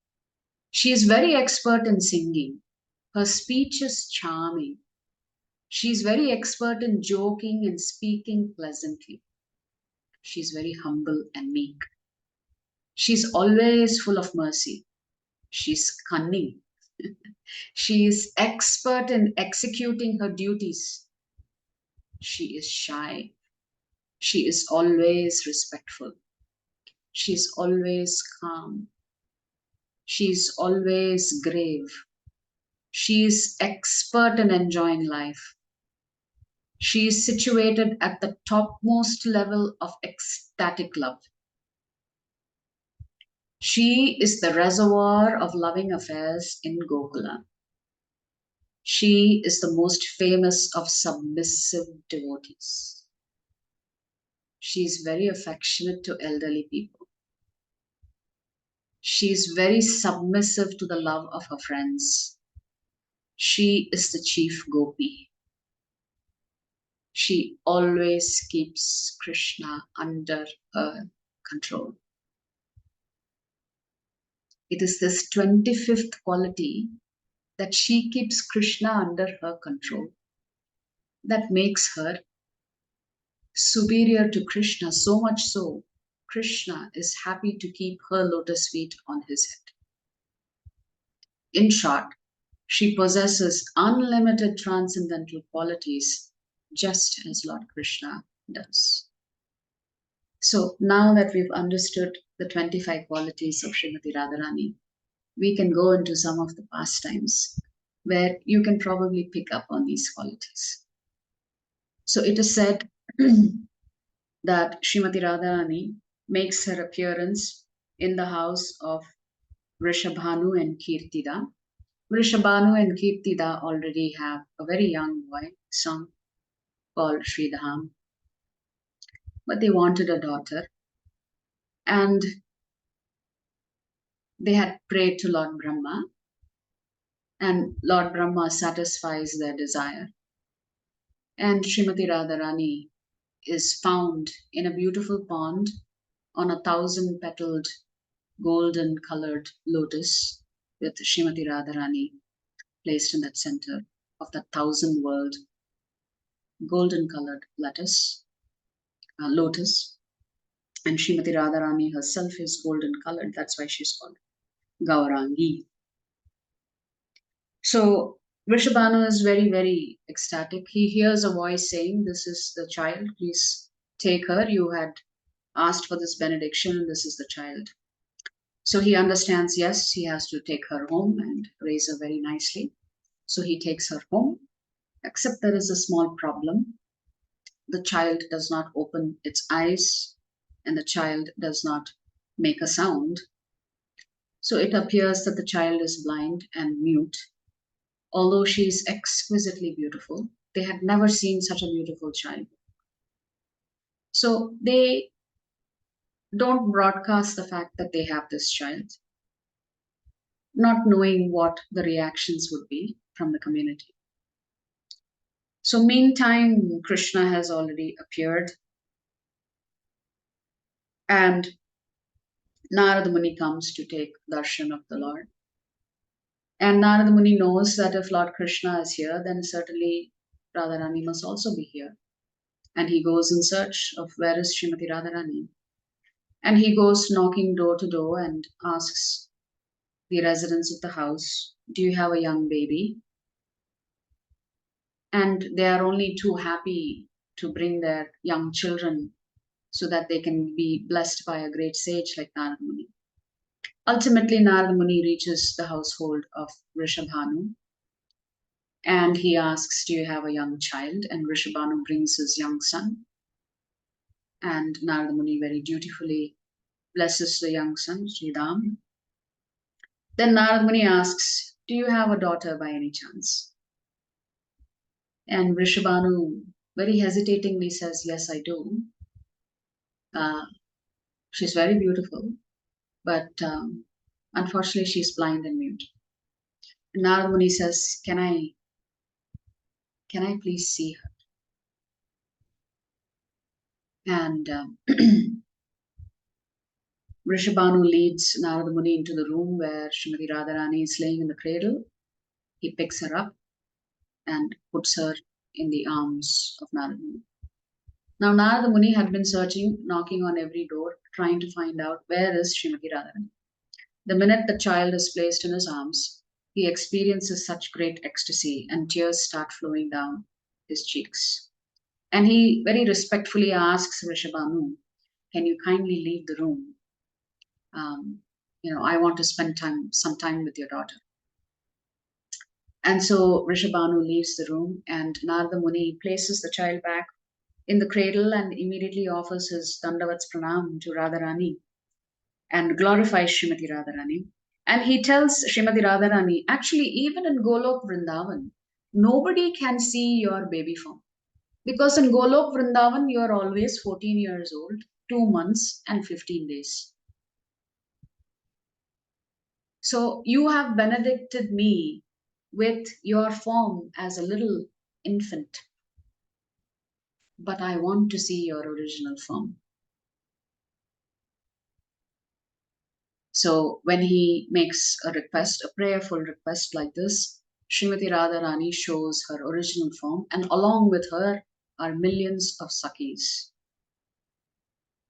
A: She is very expert in singing. Her speech is charming. She is very expert in joking and speaking pleasantly. She is very humble and meek. She is always full of mercy. She is cunning. She is expert in executing her duties. She is shy. She is always respectful. She is always calm. She is always grave. She is expert in enjoying life. She is situated at the topmost level of ecstatic love. She is the reservoir of loving affairs in Gokula. She is the most famous of submissive devotees. She is very affectionate to elderly people. She is very submissive to the love of her friends. She is the chief gopi. She always keeps Krishna under her control. It is this 25th quality, that she keeps Krishna under her control, that makes her superior to Krishna, so much so Krishna is happy to keep her lotus feet on his head. In short, she possesses unlimited transcendental qualities, just as Lord Krishna does. So now that we've understood the 25 qualities of Srimati Radharani, we can go into some of the pastimes where you can probably pick up on these qualities. So it is said that Srimati Radharani makes her appearance in the house of Vrishabhanu and Kirtida. Vrishabhanu and Kirtida already have a very young boy, son called Sridham, but they wanted a daughter, and they had prayed to Lord Brahma, and Lord Brahma satisfies their desire. And Srimati Radharani is found in a beautiful pond on a 1,000-petaled golden colored lotus with Srimati Radharani placed in that center of that 1,000-world golden colored lotus. And Srimati Radharani herself is golden colored. That's why she's called Gaurangi. So Vrishabhanu is very, very ecstatic. He hears a voice saying, "This is the child, please take her. You had asked for this benediction, this is the child." So he understands, yes, he has to take her home and raise her very nicely. So he takes her home, except there is a small problem. The child does not open its eyes and the child does not make a sound. So it appears that the child is blind and mute. Although she is exquisitely beautiful, they had never seen such a beautiful child. So they don't broadcast the fact that they have this child, not knowing what the reactions would be from the community. So meantime, Krishna has already appeared, and Narada Muni comes to take darshan of the Lord. And Narada Muni knows that if Lord Krishna is here, then certainly Radharani must also be here. And he goes in search of where is Srimati Radharani. And he goes knocking door to door and asks the residents of the house, "Do you have a young baby?" And they are only too happy to bring their young children so that they can be blessed by a great sage like Narada Muni. Ultimately, Narada Muni reaches the household of Vrishabhanu and he asks, "Do you have a young child?" And Vrishabhanu brings his young son. And Narada Muni very dutifully blesses the young son, Sridham. Then Narada Muni asks, "Do you have a daughter by any chance?" And Vrishabhanu very hesitatingly says, "Yes, I do. She's very beautiful, but unfortunately she's blind and mute." And Narada Muni says, can I please see her?" And Vrishabhanu leads Narada Muni into the room where Srimati Radharani is laying in the cradle. He picks her up and puts her in the arms of Narada Muni. Now Narada Muni had been searching, knocking on every door, trying to find out where is Srimati Radharani. The minute the child is placed in his arms, he experiences such great ecstasy and tears start flowing down his cheeks. And he very respectfully asks Vrishabhanu, "Can you kindly leave the room? I want to spend some time with your daughter." And so Vrishabhanu leaves the room and Narada Muni places the child back in the cradle and immediately offers his Dandavats Pranam to Radharani and glorifies Srimati Radharani. And he tells Srimati Radharani, actually, even in Golok Vrindavan, nobody can see your baby form. Because in Golok Vrindavan, you are always 14 years old, 2 months and 15 days. So you have benedicted me with your form as a little infant, but I want to see your original form. So when he makes a request, a prayerful request like this, Srimati Radharani shows her original form, and along with her are millions of Sakis.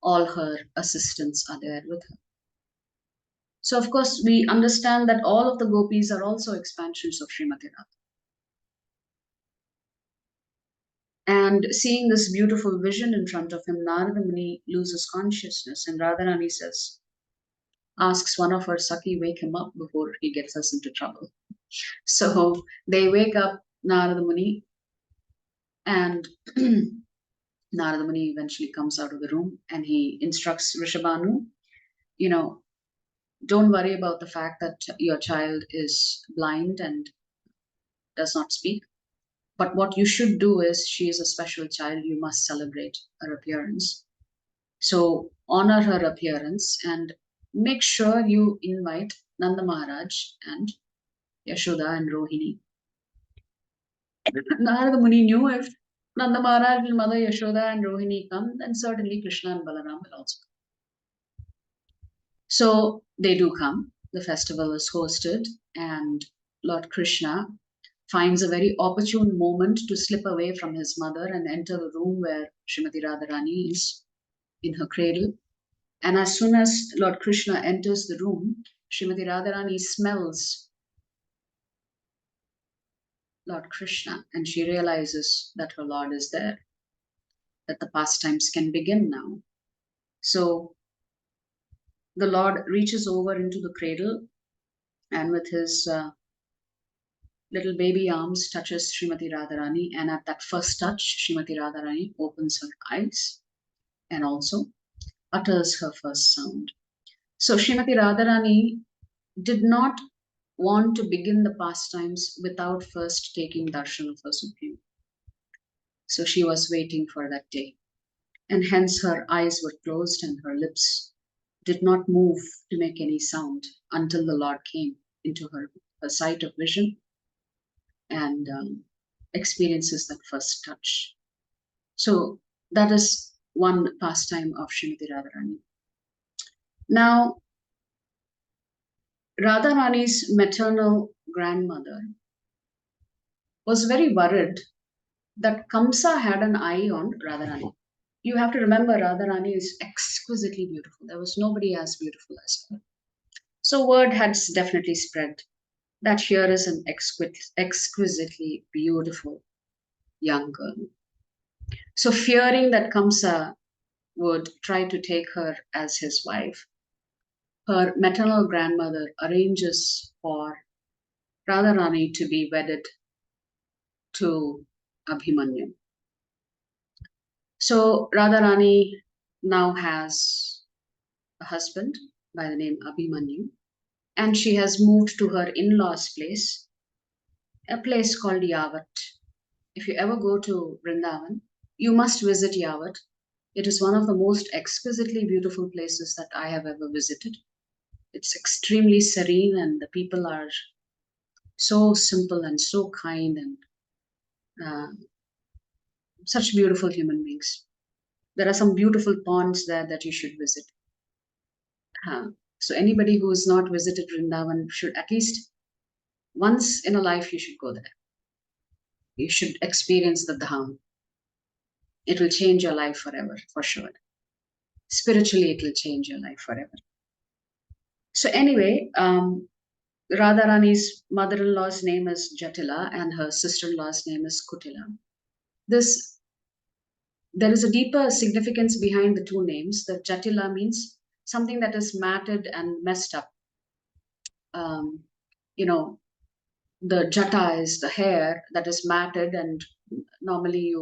A: All her assistants are there with her. So of course we understand that all of the gopis are also expansions of Srimati Radha. And seeing this beautiful vision in front of him, Narada Muni loses consciousness, and Radharani asks one of her Saki, wake him up before he gets us into trouble. So they wake up Narada Muni, and Narada Muni eventually comes out of the room and he instructs Rishabhanu, you know, don't worry about the fact that your child is blind and does not speak. But what you should do is, she is a special child, you must celebrate her appearance. So honor her appearance and make sure you invite Nanda Maharaj and Yashoda and Rohini. Narada Muni knew if Nanda Maharaj and Mother Yashoda and Rohini come, then certainly Krishna and Balaram will also come. So they do come. The festival is hosted, and Lord Krishna finds a very opportune moment to slip away from his mother and enter the room where Srimati Radharani is in her cradle. And as soon as Lord Krishna enters the room, Srimati Radharani smells Lord Krishna and she realizes that her Lord is there, that the pastimes can begin now. So the Lord reaches over into the cradle and with his little baby arms touches Srimati Radharani, and at that first touch, Srimati Radharani opens her eyes and also utters her first sound. So Srimati Radharani did not want to begin the pastimes without first taking darshan of her Supreme. So she was waiting for that day. And hence her eyes were closed and her lips did not move to make any sound until the Lord came into her sight of vision and experiences that first touch. So that is one pastime of Srimati Radharani. Now, Radharani's maternal grandmother was very worried that Kamsa had an eye on Radharani. You have to remember, Radharani is exquisitely beautiful. There was nobody as beautiful as her. So word had definitely spread that here is an exquisitely beautiful young girl. So fearing that Kamsa would try to take her as his wife, her maternal grandmother arranges for Radharani to be wedded to Abhimanyu. So Radharani now has a husband by the name Abhimanyu, and she has moved to her in-laws' place, a place called Yavat. If you ever go to Vrindavan, you must visit Yavat. It is one of the most exquisitely beautiful places that I have ever visited. It's extremely serene and the people are so simple and so kind and such beautiful human beings. There are some beautiful ponds there that you should visit. So anybody who has not visited Vrindavan should at least once in a life you should go there. You should experience the Dham. It will change your life forever, for sure. Spiritually, it will change your life forever. So anyway, Radharani's mother-in-law's name is Jatila and her sister-in-law's name is Kutila. There is a deeper significance behind the two names. The Jatila means something that is matted and messed up. The jata is the hair that is matted, and normally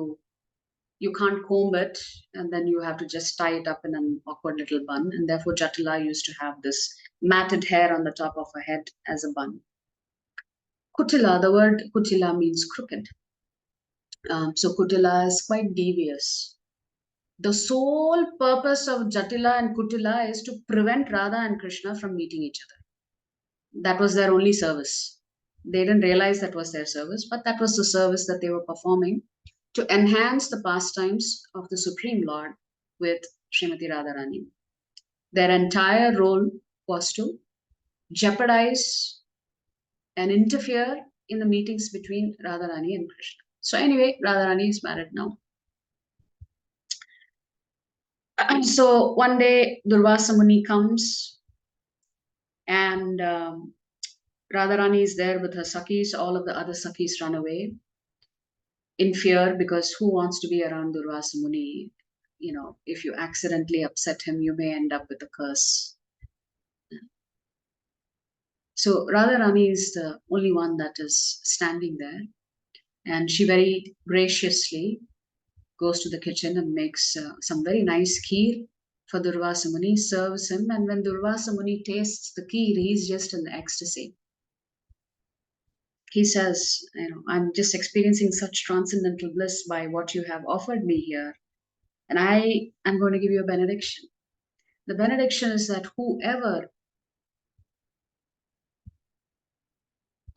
A: you can't comb it, and then you have to just tie it up in an awkward little bun, and therefore Jatila used to have this matted hair on the top of her head as a bun. Kutila, the word Kutila means crooked. So Kutila is quite devious. The sole purpose of Jatila and Kutila is to prevent Radha and Krishna from meeting each other. That was their only service. They didn't realize that was their service, but that was the service that they were performing to enhance the pastimes of the Supreme Lord with Srimati Radharani. Their entire role was to jeopardize and interfere in the meetings between Radharani and Krishna. So anyway, Radharani is married now. So one day Durvasa Muni comes and Radharani is there with her Sakis. All of the other Sakis run away. in fear, because who wants to be around Durvasa Muni? You know, if you accidentally upset him, you may end up with a curse. So Radharani is the only one that is standing there, and she very graciously goes to the kitchen and makes some very nice kheer for Durvasa Muni, serves him, and when Durvasa Muni tastes the kheer, he's just in ecstasy. He says, you know, I'm just experiencing such transcendental bliss by what you have offered me here, and I am going to give you a benediction. The benediction is that whoever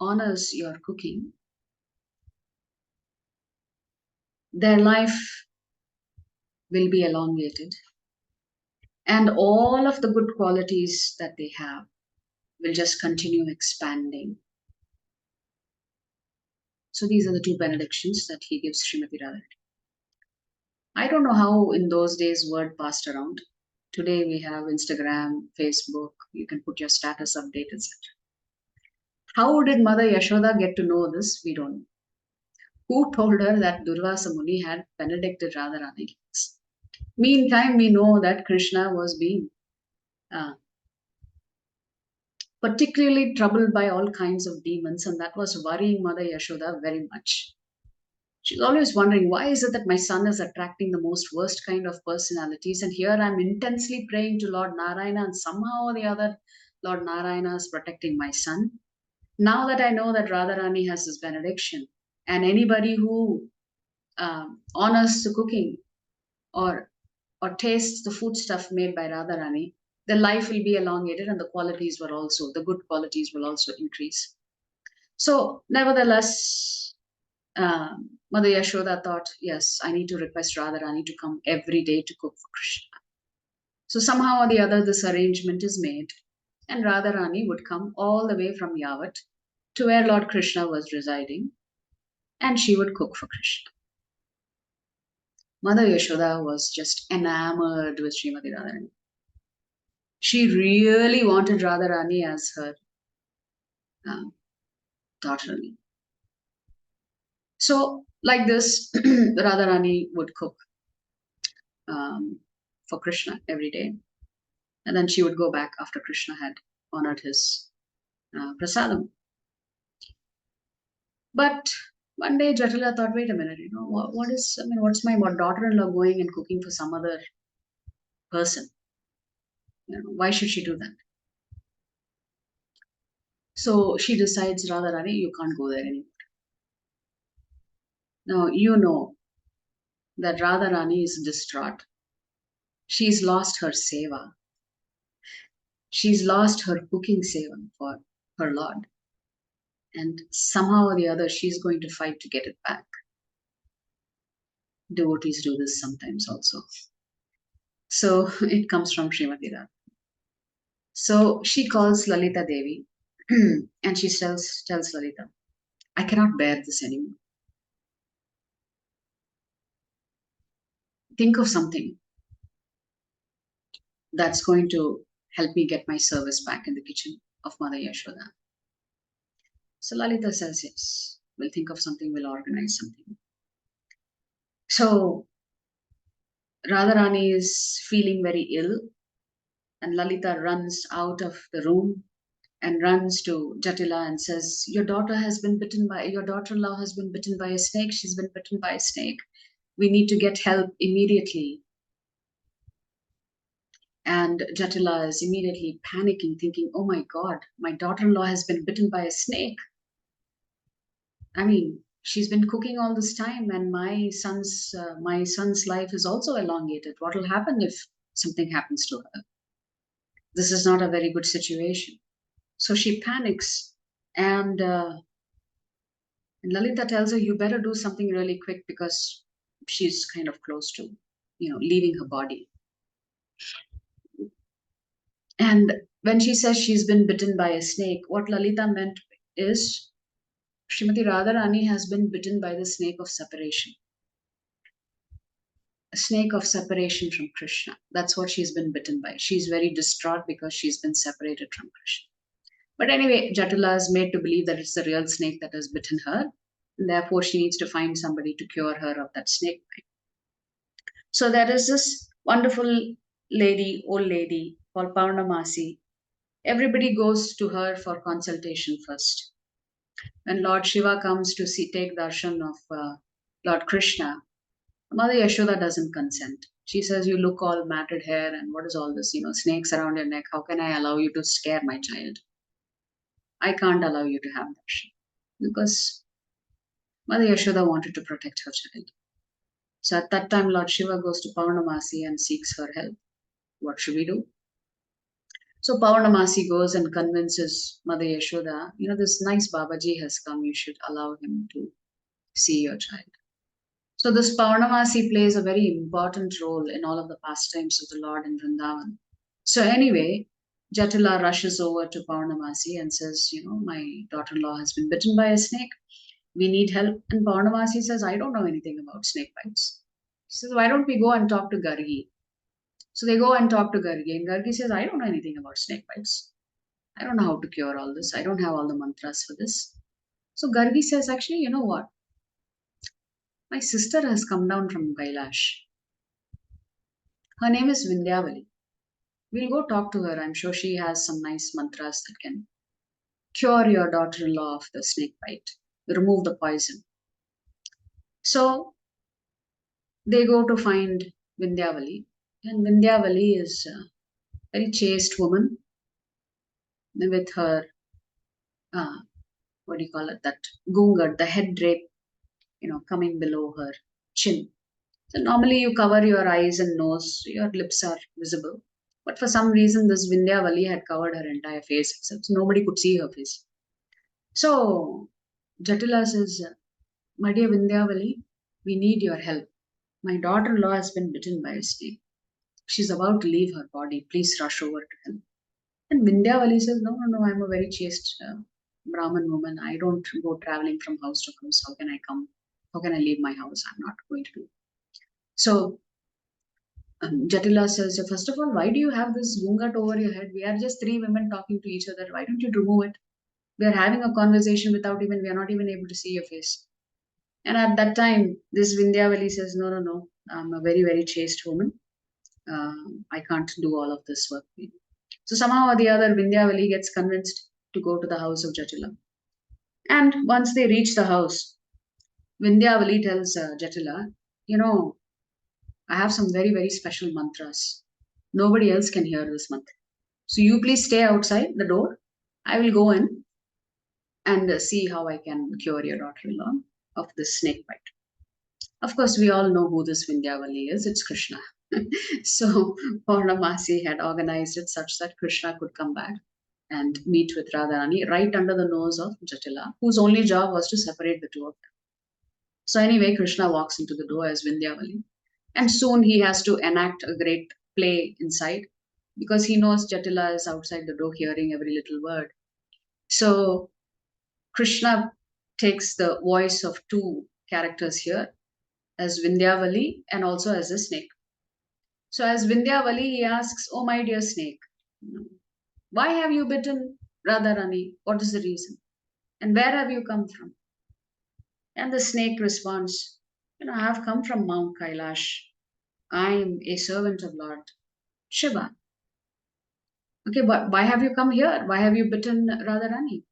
A: honors your cooking, their life will be elongated, and all of the good qualities that they have will just continue expanding. So these are the two benedictions that he gives Srimati Radharani. I don't know how in those days word passed around. Today we have Instagram, Facebook, you can put your status update, etc. How did Mother Yashoda get to know this? We don't know. Who told her that Durvasa Muni had benedicted Radharani? Meantime, we know that Krishna was being uh, particularly troubled by all kinds of demons, and that was worrying Mother Yashoda very much. She's always wondering, why is it that my son is attracting the most worst kind of personalities? And here I'm intensely praying to Lord Narayana, and somehow or the other, Lord Narayana is protecting my son. Now that I know that Radharani has his benediction, and anybody who honors the cooking or tastes the foodstuff made by Radharani, their life will be elongated, and the good qualities will also increase. So, nevertheless, Mother Yashoda thought, yes, I need to request Radharani to come every day to cook for Krishna. So somehow or the other, this arrangement is made, and Radharani would come all the way from Yavat to where Lord Krishna was residing, and she would cook for Krishna. Mother Yashoda was just enamored with Srimati Radharani. She really wanted Radharani as her daughter. So, like this, Radharani would cook for Krishna every day. And then she would go back after Krishna had honored his prasadam. But one day Jatila thought, wait a minute, what's my daughter-in-law going and cooking for some other person? Why should she do that? So she decides, Radharani, you can't go there anymore. Now, you know that Radharani is distraught. She's lost her seva. She's lost her cooking seva for her Lord. And somehow or the other, she's going to fight to get it back. Devotees do this sometimes also. So it comes from Srimati Radharani. So she calls Lalita Devi and she tells Lalita, I cannot bear this anymore. Think of something that's going to help me get my service back in the kitchen of Mother Yashoda. So Lalita says, yes, we'll think of something, we'll organize something. So Radharani is feeling very ill, and Lalita runs out of the room and runs to Jatila and says, your daughter-in-law has been bitten by a snake. She's been bitten by a snake. We need to get help immediately. And Jatila is immediately panicking, thinking, oh my God, my daughter-in-law has been bitten by a snake. I mean, she's been cooking all this time, and my son's life is also elongated. What will happen if something happens to her? This is not a very good situation. So she panics, and Lalita tells her, you better do something really quick because she's kind of close to, leaving her body. And when she says she's been bitten by a snake, what Lalita meant is Srimati Radharani has been bitten by the snake of separation. A snake of separation from Krishna. That's what she's been bitten by. She's very distraught because she's been separated from Krishna. But anyway, Jatila is made to believe that it's the real snake that has bitten her. Therefore, she needs to find somebody to cure her of that snake bite. So there is this wonderful lady, old lady called Purnamasi. Everybody goes to her for consultation first. When Lord Shiva comes to take darshan of Lord Krishna, Mother Yashoda doesn't consent. She says, "You look all matted hair, and what is all this? Snakes around your neck. How can I allow you to scare my child? I can't allow you to have darshan." Because Mother Yashoda wanted to protect her child. So at that time, Lord Shiva goes to Purnamasi and seeks her help. What should we do? So Purnamasi goes and convinces Mother Yashoda, this nice Babaji has come, you should allow him to see your child. So this Purnamasi plays a very important role in all of the pastimes of the Lord in Vrindavan. So anyway, Jatila rushes over to Purnamasi and says, my daughter-in-law has been bitten by a snake. We need help. And Purnamasi says, I don't know anything about snake bites. She says, why don't we go and talk to Gargi? So they go and talk to Gargi, and Gargi says, I don't know anything about snake bites. I don't know how to cure all this. I don't have all the mantras for this. So Gargi says, actually, you know what? My sister has come down from Kailash. Her name is Vindhyavali. We'll go talk to her. I'm sure she has some nice mantras that can cure your daughter-in-law of the snake bite, remove the poison. So they go to find Vindhyavali, and Vindhyavali is a very chaste woman with her, what do you call it, that gungat, the head drape, coming below her chin. So normally you cover your eyes and nose, your lips are visible. But for some reason, this Vindhyavali had covered her entire face itself, so nobody could see her face. So Jatila says, my dear Vindhyavali, we need your help. My daughter-in-law has been bitten by a snake. She's about to leave her body. Please rush over to help. And Vindhyavali says, no, I'm a very chaste Brahmin woman. I don't go traveling from house to house. How can I come? How can I leave my house? I'm not going to do. So Jatila says, first of all, why do you have this gungat over your head? We are just three women talking to each other. Why don't you remove it? We are having a conversation we are not even able to see your face. And at that time, this Vindhyavali says, no, I'm a very, very chaste woman. I can't do all of this work. So somehow or the other, Vindhyavali gets convinced to go to the house of Jatila. And once they reach the house, Vindhyavali tells Jatila, I have some very, very special mantras. Nobody else can hear this mantra. So you please stay outside the door. I will go in and see how I can cure your daughter-in-law of this snake bite. Of course, we all know who this Vindhyavali is. It's Krishna. So Purnamasi had organized it such that Krishna could come back and meet with Radharani right under the nose of Jatila, whose only job was to separate the two of them. So anyway, Krishna walks into the door as Vindhyavali. And soon he has to enact a great play inside because he knows Jatila is outside the door hearing every little word. So Krishna takes the voice of two characters here as Vindhyavali and also as a snake. So as Vindhyavali, he asks, oh my dear snake, why have you bitten Radharani? What is the reason? And where have you come from? And the snake responds, I have come from Mount Kailash. I am a servant of Lord Shiva. Okay, but why have you come here? Why have you bitten Radharani?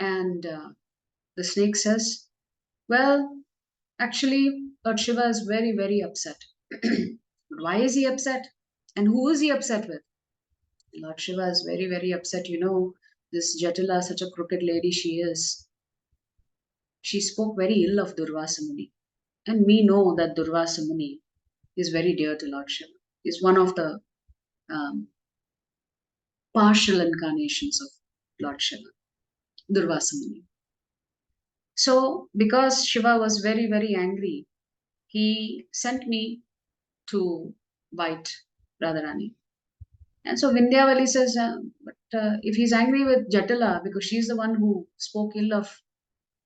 A: And the snake says, well, actually, Lord Shiva is very, very upset. Why is he upset? And who is he upset with? Lord Shiva is very, very upset. This Jatila, such a crooked lady she is. She spoke very ill of Durvasa Muni. And we know that Durvasa Muni is very dear to Lord Shiva. He's one of the partial incarnations of Lord Shiva, Durvasa Muni. So, because Shiva was very, very angry, he sent me to bite Radharani. And so Vindhyavali says, but if he's angry with Jatila, because she's the one who spoke ill of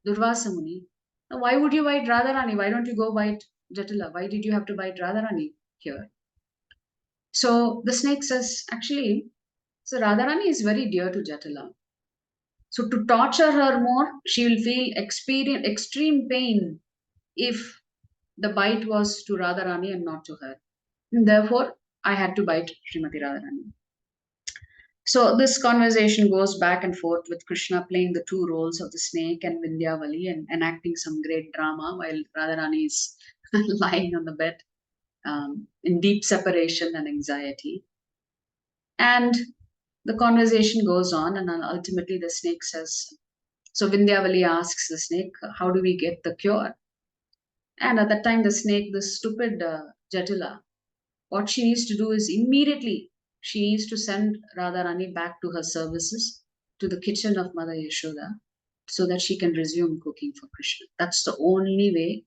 A: Durvasa Muni, why would you bite Radharani? Why don't you go bite Jatila? Why did you have to bite Radharani here? So the snake says, actually, so Radharani is very dear to Jatila. So to torture her more, she will experience extreme pain if the bite was to Radharani and not to her. And therefore, I had to bite Srimati Radharani. So this conversation goes back and forth with Krishna playing the two roles of the snake and Vindhyavali and enacting some great drama while Radharani is lying on the bed in deep separation and anxiety. And the conversation goes on, and then ultimately the snake says, so Vindhyavali asks the snake, how do we get the cure? And at that time, the snake, the stupid Jatila, what she needs to do is immediately she needs to send Radharani back to her services, to the kitchen of Mother Yashoda, so that she can resume cooking for Krishna. That's the only way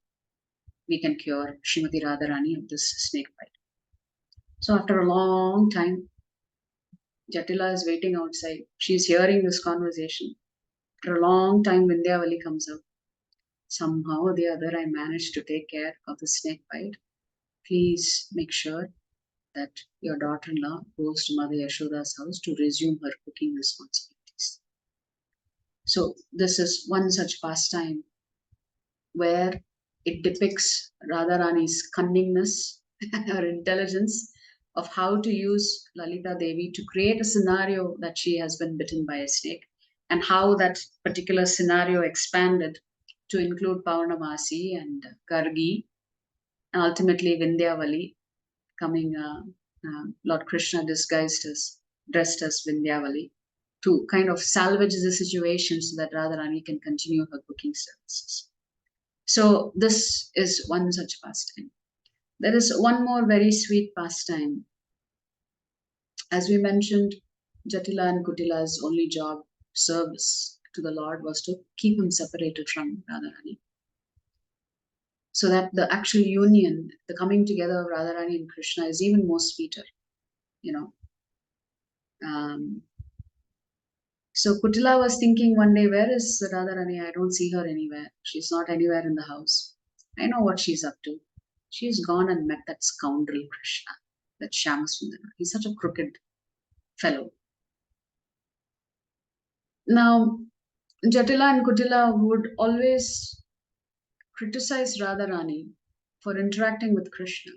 A: we can cure Srimati Radharani of this snake bite. So after a long time, Jatila is waiting outside. She's hearing this conversation. After a long time, Vindhyavali comes out. Somehow or the other, I managed to take care of the snake bite. Please make sure that your daughter-in-law goes to Mother Yashoda's house to resume her cooking responsibilities. So this is one such pastime where it depicts Radharani's cunningness and her intelligence of how to use Lalita Devi to create a scenario that she has been bitten by a snake, and how that particular scenario expanded to include Paurnamasi and Gargi, and ultimately Vindhyavali coming, Lord Krishna dressed as Vindhyavali, to kind of salvage the situation so that Radharani can continue her cooking services. So this is one such pastime. There is one more very sweet pastime. As we mentioned, Jatila and Kutila's only job, service to the Lord, was to keep him separated from Radharani. So that the actual union, the coming together of Radharani and Krishna is even more sweeter, you know. So Kutila was thinking one day, where is Radharani? I don't see her anywhere. She's not anywhere in the house. I know what she's up to. She's gone and met that scoundrel Krishna, that Shyamasundara. He's such a crooked fellow. Now, Jatila and Kutila would always criticize Radharani for interacting with Krishna,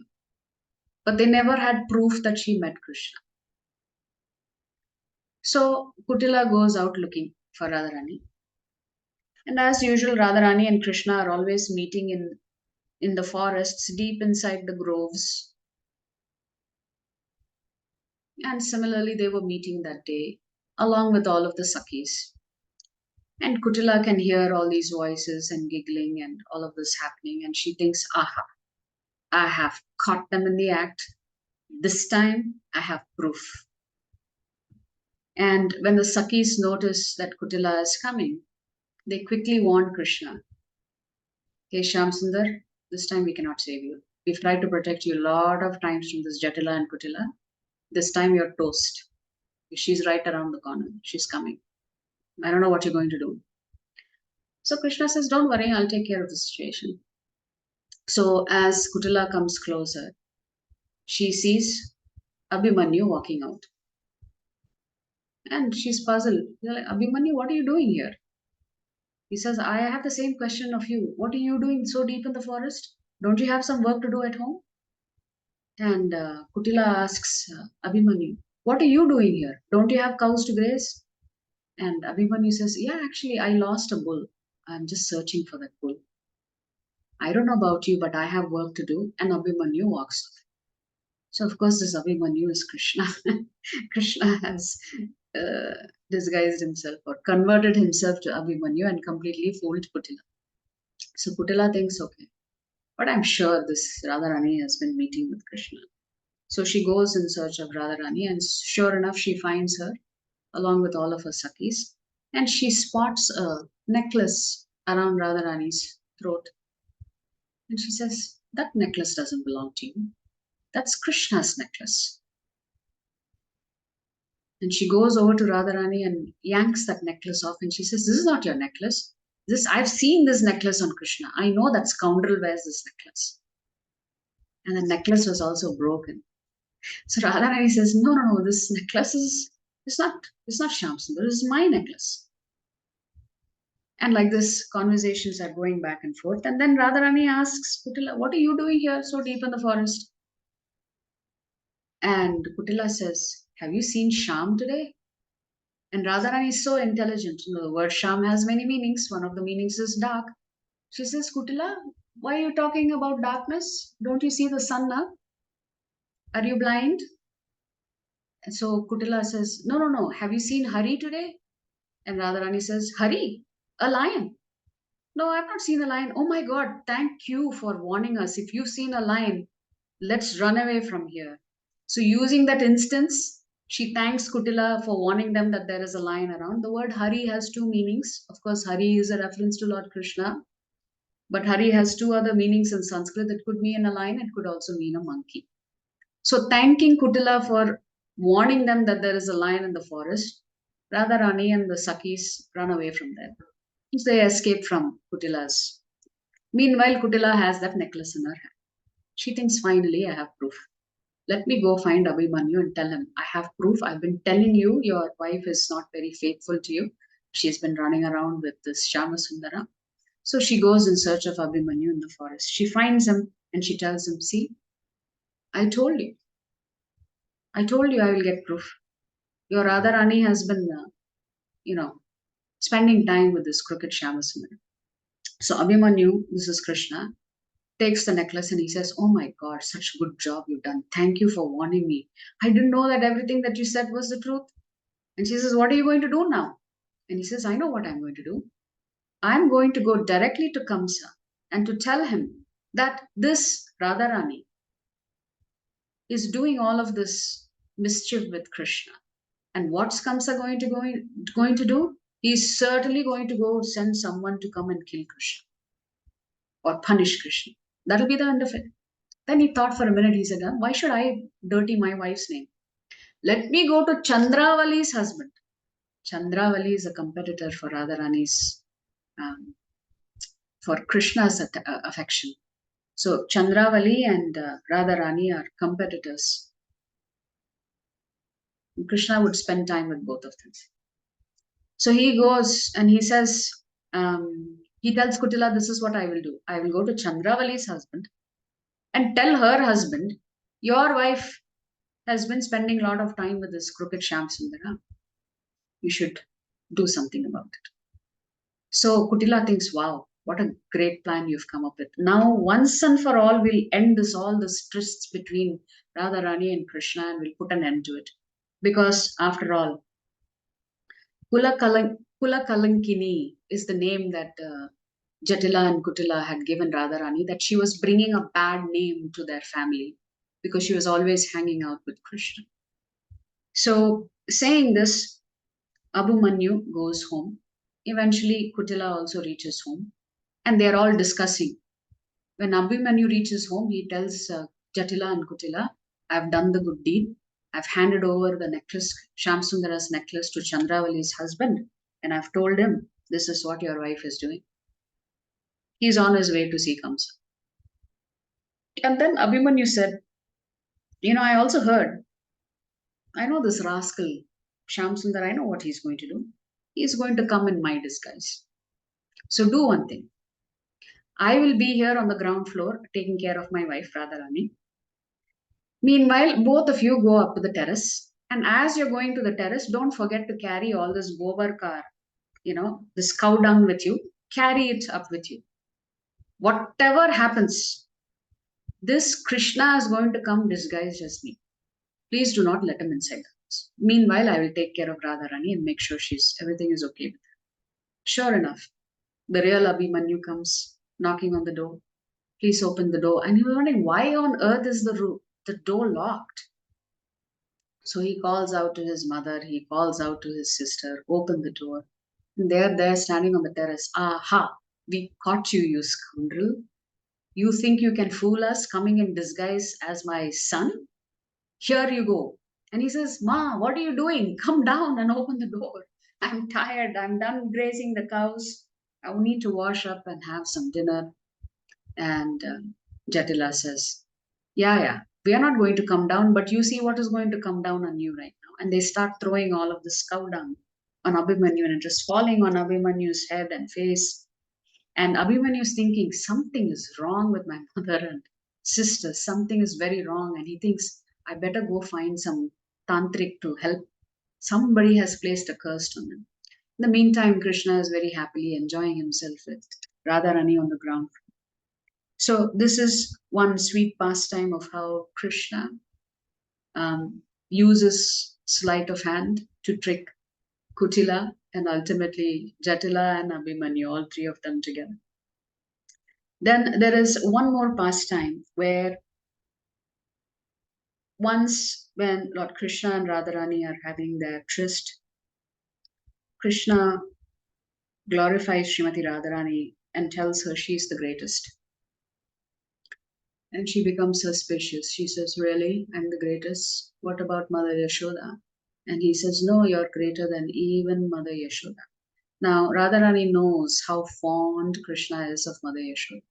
A: but they never had proof that she met Krishna. So Kutila goes out looking for Radharani. And as usual, Radharani and Krishna are always meeting in the forests, deep inside the groves. And similarly, they were meeting that day, along with all of the Sakis. And Kutila can hear all these voices and giggling and all of this happening. And she thinks, aha, I have caught them in the act. This time, I have proof. And when the Sakis notice that Kutila is coming, they quickly warn Krishna, hey Shyamsundar, this time we cannot save you. We've tried to protect you a lot of times from this Jatila and Kutila. This time you're toast. She's right around the corner. She's coming. I don't know what you're going to do. So Krishna says, don't worry, I'll take care of the situation. So as Kutila comes closer, she sees Abhimanyu walking out. And she's puzzled. Like, Abhimanyu, what are you doing here? He says, I have the same question of you. What are you doing so deep in the forest? Don't you have some work to do at home? And Kutila asks Abhimanyu, what are you doing here? Don't you have cows to graze? And Abhimanyu says, yeah, actually, I lost a bull. I'm just searching for that bull. I don't know about you, but I have work to do. And Abhimanyu walks off. So, of course, this Abhimanyu is Krishna. Krishna has disguised himself or converted himself to Abhimanyu and completely fooled Kutila. So Kutila thinks, okay, but I'm sure this Radharani has been meeting with Krishna. So she goes in search of Radharani, and sure enough, she finds her along with all of her Sakis, and she spots a necklace around Radharani's throat. And she says, that necklace doesn't belong to you. That's Krishna's necklace. And she goes over to Radharani and yanks that necklace off, and she says, this is not your necklace. I've seen this necklace on Krishna. I know that scoundrel wears this necklace. And the necklace was also broken. So Radharani says, no, this necklace is not Shyamsundar. This is my necklace. And like this, conversations are going back and forth. And then Radharani asks Kutila, "What are you doing here so deep in the forest?" And Kutila says, "Have you seen Sham today?" And Radharani is so intelligent. You know, the word Sham has many meanings. One of the meanings is dark. She says, "Kutila, why are you talking about darkness? Don't you see the sun now? Are you blind?" And so Kutila says, "No, no, no. Have you seen Hari today?" And Radharani says, "Hari, a lion." "No, I've not seen a lion." "Oh my God, thank you for warning us. If you've seen a lion, let's run away from here." So, using that instance, she thanks Kutila for warning them that there is a lion around. The word Hari has two meanings. Of course, Hari is a reference to Lord Krishna, but Hari has two other meanings in Sanskrit. It could mean a lion, it could also mean a monkey. So, thanking Kutila for warning them that there is a lion in the forest, Radharani and the Sakis run away from there. So they escape from Kutila's. Meanwhile, Kutila has that necklace in her hand. She thinks, finally, I have proof. Let me go find Abhimanyu and tell him, I have proof. I've been telling you, your wife is not very faithful to you. She's been running around with this Shamasundara. So she goes in search of Abhimanyu in the forest. She finds him and she tells him, see, I told you. I told you I will get proof. Your Radharani has been, spending time with this crooked Shamasundara. So Abhimanyu, this is Krishna, takes the necklace and he says, "Oh my God, such good job you've done. Thank you for warning me. I didn't know that everything that you said was the truth." And she says, "What are you going to do now?" And he says, "I know what I'm going to do. I'm going to go directly to Kamsa and to tell him that this Radharani is doing all of this mischief with Krishna. And what's Kamsa going to do? He's certainly going to go send someone to come and kill Krishna or punish Krishna. That'll be the end of it." Then he thought for a minute. He said, "Why should I dirty my wife's name? Let me go to Chandravali's husband." Chandravali is a competitor for Radharani's, for Krishna's affection. So Chandravali and Radharani are competitors. And Krishna would spend time with both of them. So he goes and he says, he tells Kutila, "This is what I will do. I will go to Chandravali's husband and tell her husband, your wife has been spending a lot of time with this crooked Shamsundara. You should do something about it." So Kutila thinks, wow, what a great plan you've come up with. Now, once and for all, we'll end all this trysts between Radharani and Krishna and we'll put an end to it. Because after all, Kula Kalankini is the name that Jatila and Kutila had given Radharani, that she was bringing a bad name to their family because she was always hanging out with Krishna. So, saying this, Abhimanyu goes home. Eventually, Kutila also reaches home and they are all discussing. When Abhimanyu reaches home, he tells Jatila and Kutila, "I've done the good deed. I've handed over the necklace, Shamsundara's necklace, to Chandravali's husband, and I've told him this is what your wife is doing." He's on his way to see Kamsa. And then Abhimanyu said, I also heard, I know this rascal, Shamsundar, I know what he's going to do. He's going to come in my disguise. So do one thing. I will be here on the ground floor taking care of my wife, Radharani. Meanwhile, both of you go up to the terrace. And as you're going to the terrace, don't forget to carry all this gobar this cow dung with you. Carry it up with you. Whatever happens, this Krishna is going to come disguised as me. Please do not let him inside the house. Meanwhile, I will take care of Radharani and make sure everything is okay with her. Sure enough, the real Abhimanyu comes knocking on the door. Please open the door. And he was wondering, why on earth is the door locked? So he calls out to his mother, he calls out to his sister, open the door. And they're standing on the terrace. Aha, we caught you, you scoundrel. You think you can fool us coming in disguise as my son? Here you go. And he says, "Ma, what are you doing? Come down and open the door. I'm tired. I'm done grazing the cows. I need to wash up and have some dinner." And Jatila says, yeah, we are not going to come down, but you see what is going to come down on you right now. And they start throwing all of this cow dung on Abhimanyu, and it is falling on Abhimanyu's head and face. And Abhimanyu is thinking, something is wrong with my mother and sister. Something is very wrong. And he thinks, I better go find some tantric to help. Somebody has placed a curse on him. In the meantime, Krishna is very happily enjoying himself with Radharani on the ground. So this is one sweet pastime of how Krishna uses sleight of hand to trick Kutila and ultimately Jatila and Abhimanyu, all three of them together. Then there is one more pastime where once when Lord Krishna and Radharani are having their tryst, Krishna glorifies Srimati Radharani and tells her she's the greatest. And she becomes suspicious. She says, really? I'm the greatest? What about Mother Yashoda? And he says, no, you're greater than even Mother Yashoda. Now, Radharani knows how fond Krishna is of Mother Yashoda.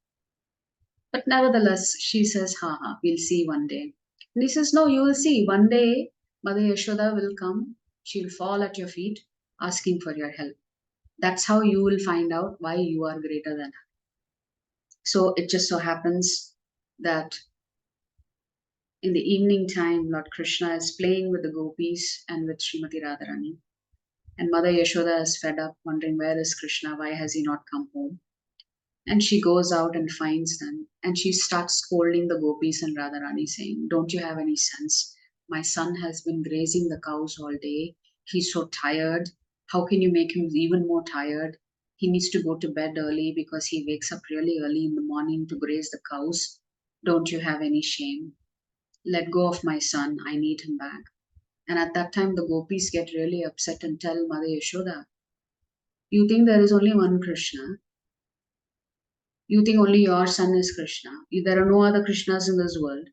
A: But nevertheless, she says, ha, we'll see one day. And he says, no, you will see. One day, Mother Yashoda will come. She'll fall at your feet asking for your help. That's how you will find out why you are greater than her. So it just so happens that in the evening time, Lord Krishna is playing with the gopis and with Srimati Radharani. And Mother Yashoda is fed up, wondering, where is Krishna? Why has he not come home? And she goes out and finds them. And she starts scolding the gopis and Radharani, saying, don't you have any sense? My son has been grazing the cows all day. He's so tired. How can you make him even more tired? He needs to go to bed early because he wakes up really early in the morning to graze the cows. Don't you have any shame? Let go of my son. I need him back. And at that time, the gopis get really upset and tell Mother Yashoda, you think there is only one Krishna? You think only your son is Krishna? There are no other Krishnas in this world.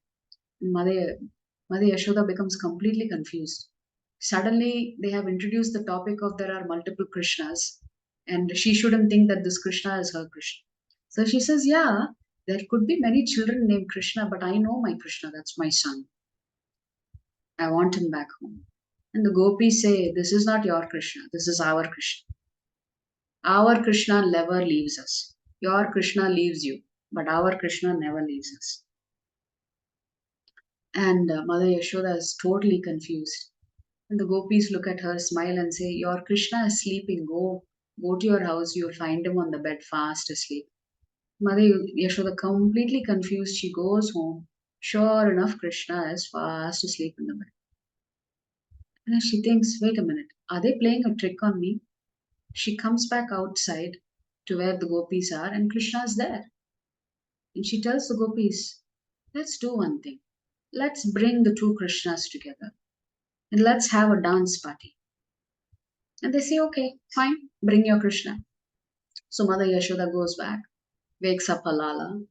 A: And Mother Yashoda becomes completely confused. Suddenly, they have introduced the topic of there are multiple Krishnas, and she shouldn't think that this Krishna is her Krishna. So she says, yeah, there could be many children named Krishna, but I know my Krishna, that's my son. I want him back home. And the gopis say, this is not your Krishna, this is our Krishna. Our Krishna never leaves us. Your Krishna leaves you, but our Krishna never leaves us. And Mother Yashoda is totally confused. And the gopis look at her, smile and say, your Krishna is sleeping. Go to your house. You'll find him on the bed fast asleep. Mother Yashoda, completely confused, she goes home. Sure enough, Krishna is fast asleep in the bed. And then she thinks, wait a minute, are they playing a trick on me? She comes back outside to where the gopis are, and Krishna is there. And she tells the gopis, let's do one thing. Let's bring the two Krishnas together and let's have a dance party. And they say, okay, fine, bring your Krishna. So Mother Yashoda goes back, wakes up Halala,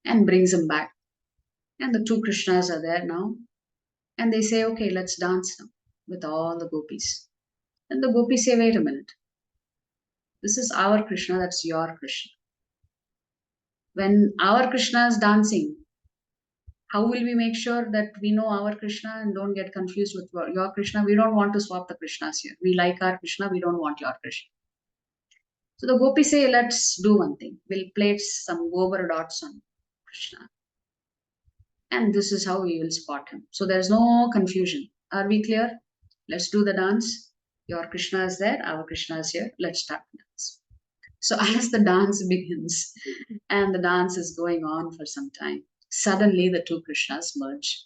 A: and brings him back. And the two Krishnas are there now. And they say, okay, let's dance now with all the gopis. And the gopis say, wait a minute. This is our Krishna, that's your Krishna. When our Krishna is dancing, how will we make sure that we know our Krishna and don't get confused with your Krishna? We don't want to swap the Krishnas here. We like our Krishna, we don't want your Krishna. So the gopis say, let's do one thing. We'll place some gobar dots on Krishna. And this is how we will spot him. So there's no confusion. Are we clear? Let's do the dance. Your Krishna is there, our Krishna is here. Let's start the dance. So as the dance begins, and the dance is going on for some time, suddenly the two Krishnas merge.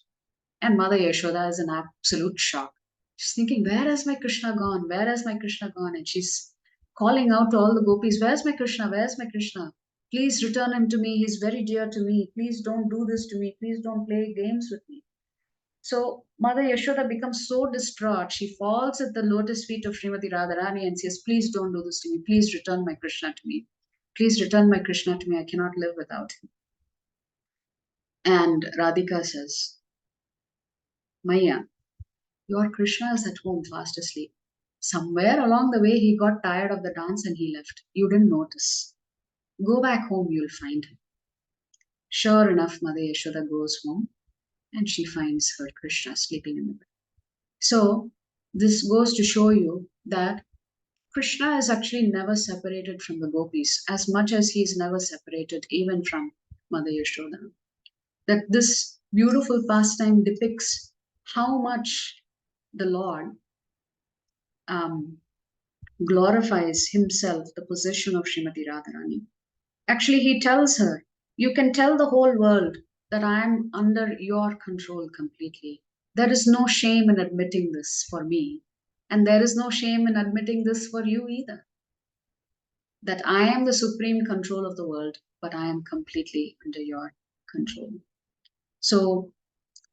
A: And Mother Yashoda is in absolute shock. She's thinking, where has my Krishna gone? Where has my Krishna gone? And she's calling out to all the gopis, where's my Krishna? Where's my Krishna? Please return him to me. He's very dear to me. Please don't do this to me. Please don't play games with me. So Mother Yashoda becomes so distraught. She falls at the lotus feet of Srimati Radharani and says, please don't do this to me. Please return my Krishna to me. Please return my Krishna to me. I cannot live without him. And Radhika says, Maya, your Krishna is at home fast asleep. Somewhere along the way, he got tired of the dance and he left. You didn't notice. Go back home, you'll find him. Sure enough, Mother Yashoda goes home and she finds her Krishna sleeping in the bed. So this goes to show you that Krishna is actually never separated from the gopis, as much as he is never separated even from Mother Yashoda. That this beautiful pastime depicts how much the Lord um, glorifies himself, the possession of Srimati Radharani. Actually, he tells her, you can tell the whole world that I am under your control completely. There is no shame in admitting this for me, and there is no shame in admitting this for you either. That I am the supreme control of the world, but I am completely under your control. So,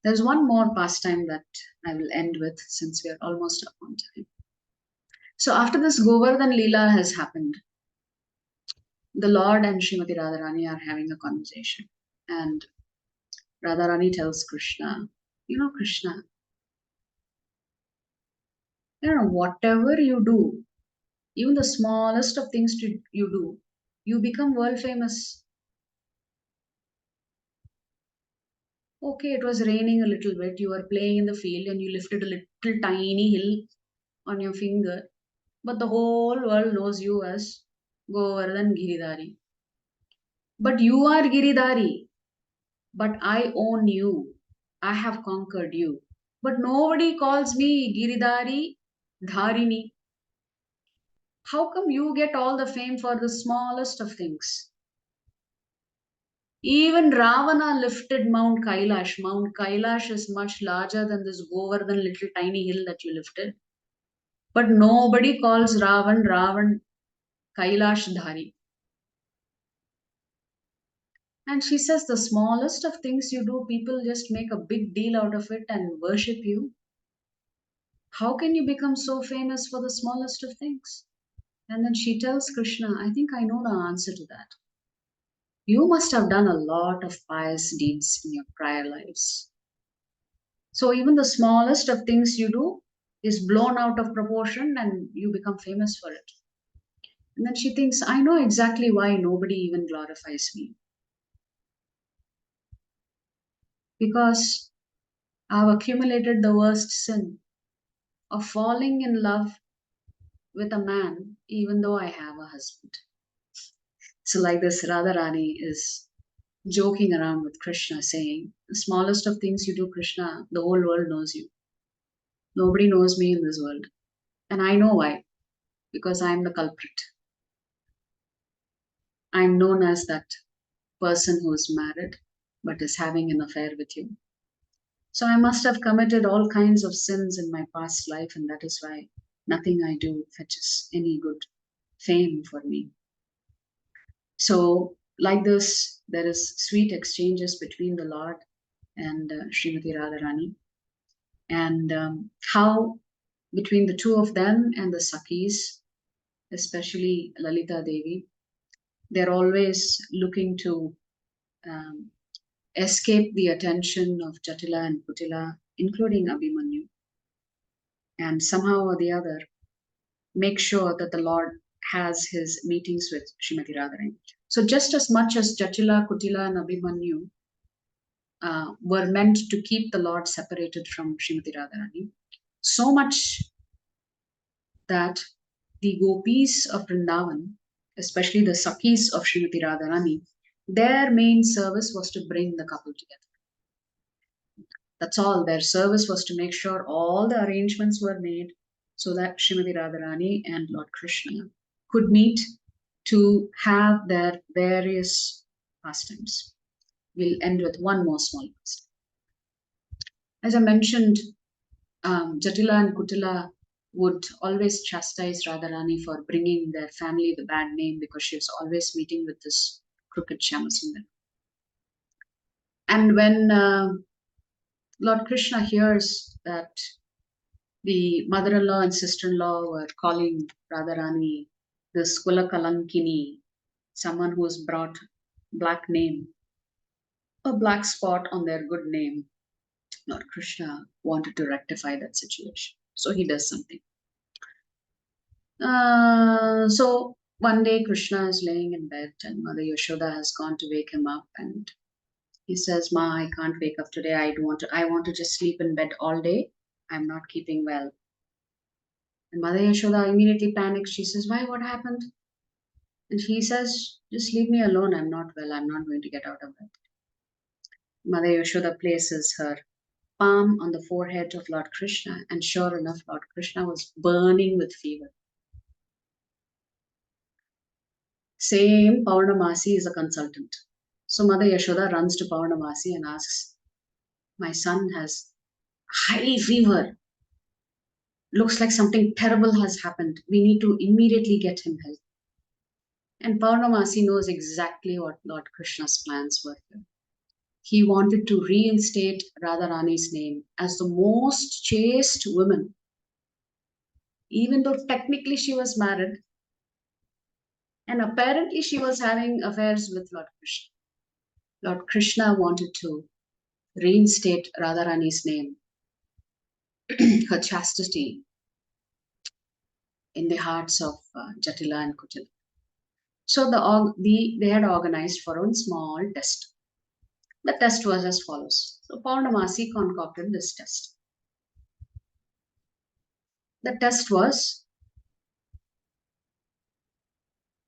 A: there's one more pastime that I will end with since we are almost up on time. So, after this Govardhan Leela has happened, the Lord and Srimati Radharani are having a conversation. And Radharani tells Krishna, Krishna, whatever you do, even the smallest of things you do, you become world famous. Okay, it was raining a little bit. You were playing in the field and you lifted a little tiny hill on your finger. But the whole world knows you as Govardhan Giridhari. But you are Giridhari. But I own you. I have conquered you. But nobody calls me Giridhari Dharini. How come you get all the fame for the smallest of things? Even Ravana lifted Mount Kailash. Mount Kailash is much larger than this Govardhan little tiny hill that you lifted. But nobody calls Ravan Kailash Dhari. And she says the smallest of things you do, people just make a big deal out of it and worship you. How can you become so famous for the smallest of things? And then she tells Krishna, I think I know the answer to that. You must have done a lot of pious deeds in your prior lives. So even the smallest of things you do is blown out of proportion and you become famous for it. And then she thinks, I know exactly why nobody even glorifies me. Because I've accumulated the worst sin of falling in love with a man even though I have a husband. So, like this, Radharani is joking around with Krishna, saying, the smallest of things you do, Krishna, the whole world knows you. Nobody knows me in this world. And I know why. Because I'm the culprit. I'm known as that person who is married but is having an affair with you. So I must have committed all kinds of sins in my past life, and that is why nothing I do fetches any good fame for me. So, like this, there is sweet exchanges between the Lord and Srimati Radharani, and how between the two of them and the Sakis, especially Lalita Devi, they're always looking to um, escape the attention of Jatila and Kutila, including Abhimanyu, and somehow or the other make sure that the Lord has his meetings with Srimati Radharani. So just as much as Jatila, Kutila, and Abhimanyu were meant to keep the Lord separated from Srimati Radharani, so much that the gopis of Vrindavan, especially the Sakis of Srimati Radharani, their main service was to bring the couple together. That's all. Their service was to make sure all the arrangements were made so that Srimati Radharani and Lord Krishna could meet to have their various pastimes. We'll end with one more small pastime. As I mentioned, Jatila and Kutila would always chastise Radharani for bringing their family the bad name because she was always meeting with this crooked Shyamasundar. And when Lord Krishna hears that the mother-in-law and sister-in-law were calling Radharani the Skula Kalankini, someone who has brought black name, a black spot on their good name, Lord Krishna wanted to rectify that situation. So he does something. So one day Krishna is laying in bed and Mother Yashoda has gone to wake him up, and he says, Ma, I can't wake up today. I want to just sleep in bed all day. I'm not keeping well. And Mother Yashoda immediately panics. She says, "Why? What happened?" And he says, "Just leave me alone. I'm not well. I'm not going to get out of bed." Mother Yashoda places her palm on the forehead of Lord Krishna, and sure enough, Lord Krishna was burning with fever. Same Paurnamasi is a consultant. So Mother Yashoda runs to Paurnamasi and asks, "My son has high fever. Looks like something terrible has happened. We need to immediately get him help." And Paurnamasi knows exactly what Lord Krishna's plans were here. He wanted to reinstate Radharani's name as the most chaste woman. Even though technically she was married, and apparently she was having affairs with Lord Krishna. Lord Krishna wanted to reinstate Radharani's name, her chastity, in the hearts of Jatila and Kutila. So they had organized for a small test. The test was as follows. So Paurnamasi concocted this test. The test was,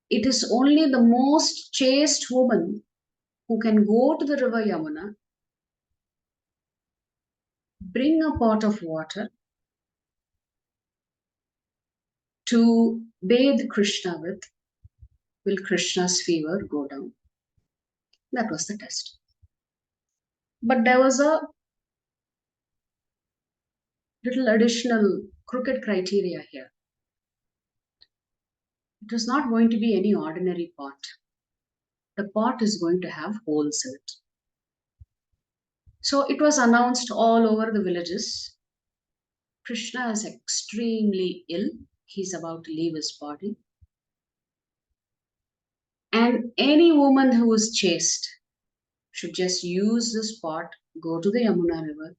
A: it is only the most chaste woman who can go to the river Yamuna, bring a pot of water to bathe Krishna with, will Krishna's fever go down. That was the test. But there was a little additional crooked criteria here. It was not going to be any ordinary pot. The pot is going to have holes in it. So it was announced all over the villages. Krishna is extremely ill. He's about to leave his body. And any woman who is chaste should just use this pot, go to the Yamuna river,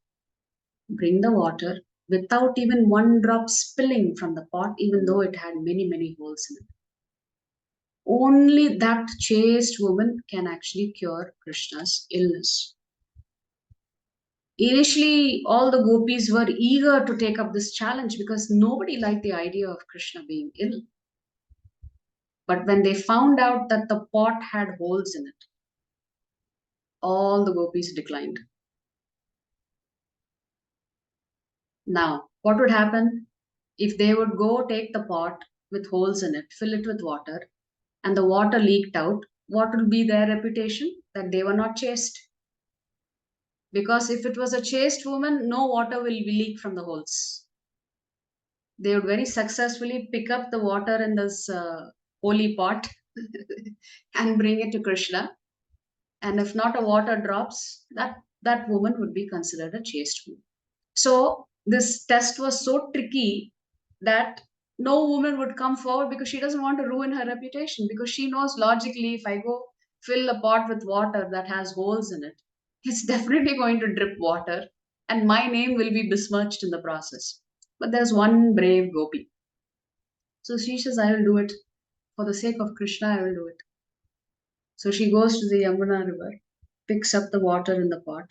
A: bring the water without even one drop spilling from the pot, even though it had many, many holes in it. Only that chaste woman can actually cure Krishna's illness. Initially, all the gopis were eager to take up this challenge because nobody liked the idea of Krishna being ill. But when they found out that the pot had holes in it, all the gopis declined. Now, what would happen if they would go take the pot with holes in it, fill it with water, and the water leaked out? What would be their reputation? That they were not chaste. Because if it was a chaste woman, no water will leak from the holes. They would very successfully pick up the water in this holy pot and bring it to Krishna. And if not a water drops, that woman would be considered a chaste woman. So this test was so tricky that no woman would come forward because she doesn't want to ruin her reputation, because she knows logically, if I go fill a pot with water that has holes in it, it's definitely going to drip water and my name will be besmirched in the process. But there's one brave gopi. So she says, I will do it. For the sake of Krishna, I will do it. So she goes to the Yamuna river, picks up the water in the pot,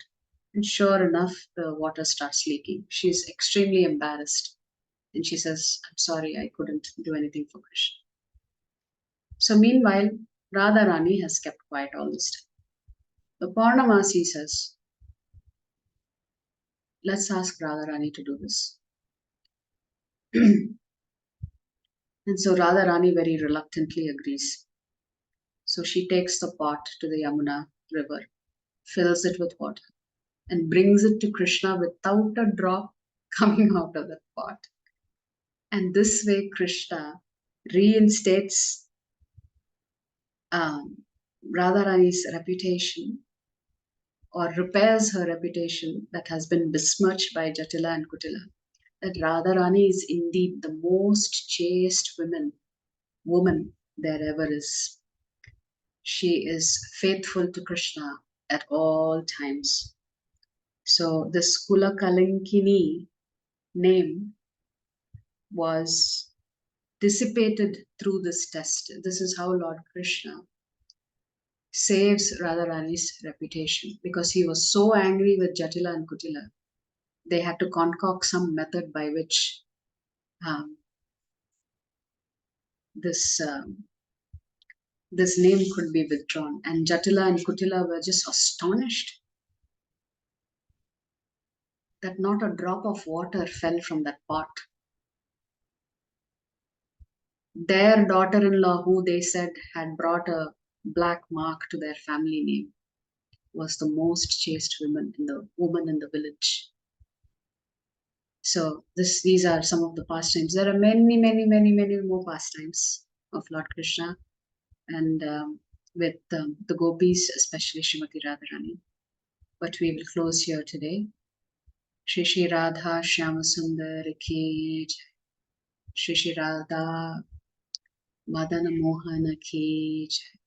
A: and sure enough, the water starts leaking. She's extremely embarrassed. And she says, I'm sorry, I couldn't do anything for Krishna. So meanwhile, Radharani has kept quiet all this time. The Purnamasi says, let's ask Radharani to do this. And so Radharani very reluctantly agrees. So she takes the pot to the Yamuna river, fills it with water, and brings it to Krishna without a drop coming out of the pot. And this way, Krishna reinstates Radharani's reputation, or repairs her reputation that has been besmirched by Jatila and Kutila, that Radharani is indeed the most chaste woman there ever is. She is faithful to Krishna at all times. So this Kula Kalankini name was dissipated through this test. This is how Lord Krishna saves Radharani's reputation, because he was so angry with Jatila and Kutila. They had to concoct some method by which this this name could be withdrawn. And Jatila and Kutila were just astonished that not a drop of water fell from that pot. Their daughter-in-law, who they said had brought a black mark to their family name, was the most chaste woman in the village. So these are some of the pastimes. There are many, many, many, many more pastimes of Lord Krishna, and with the gopis, especially Srimati Radharani. But we will close here today. Shri Shri Radha Shyamasundar ki jai. Shri Shri Radha Madana Mohana ki jai.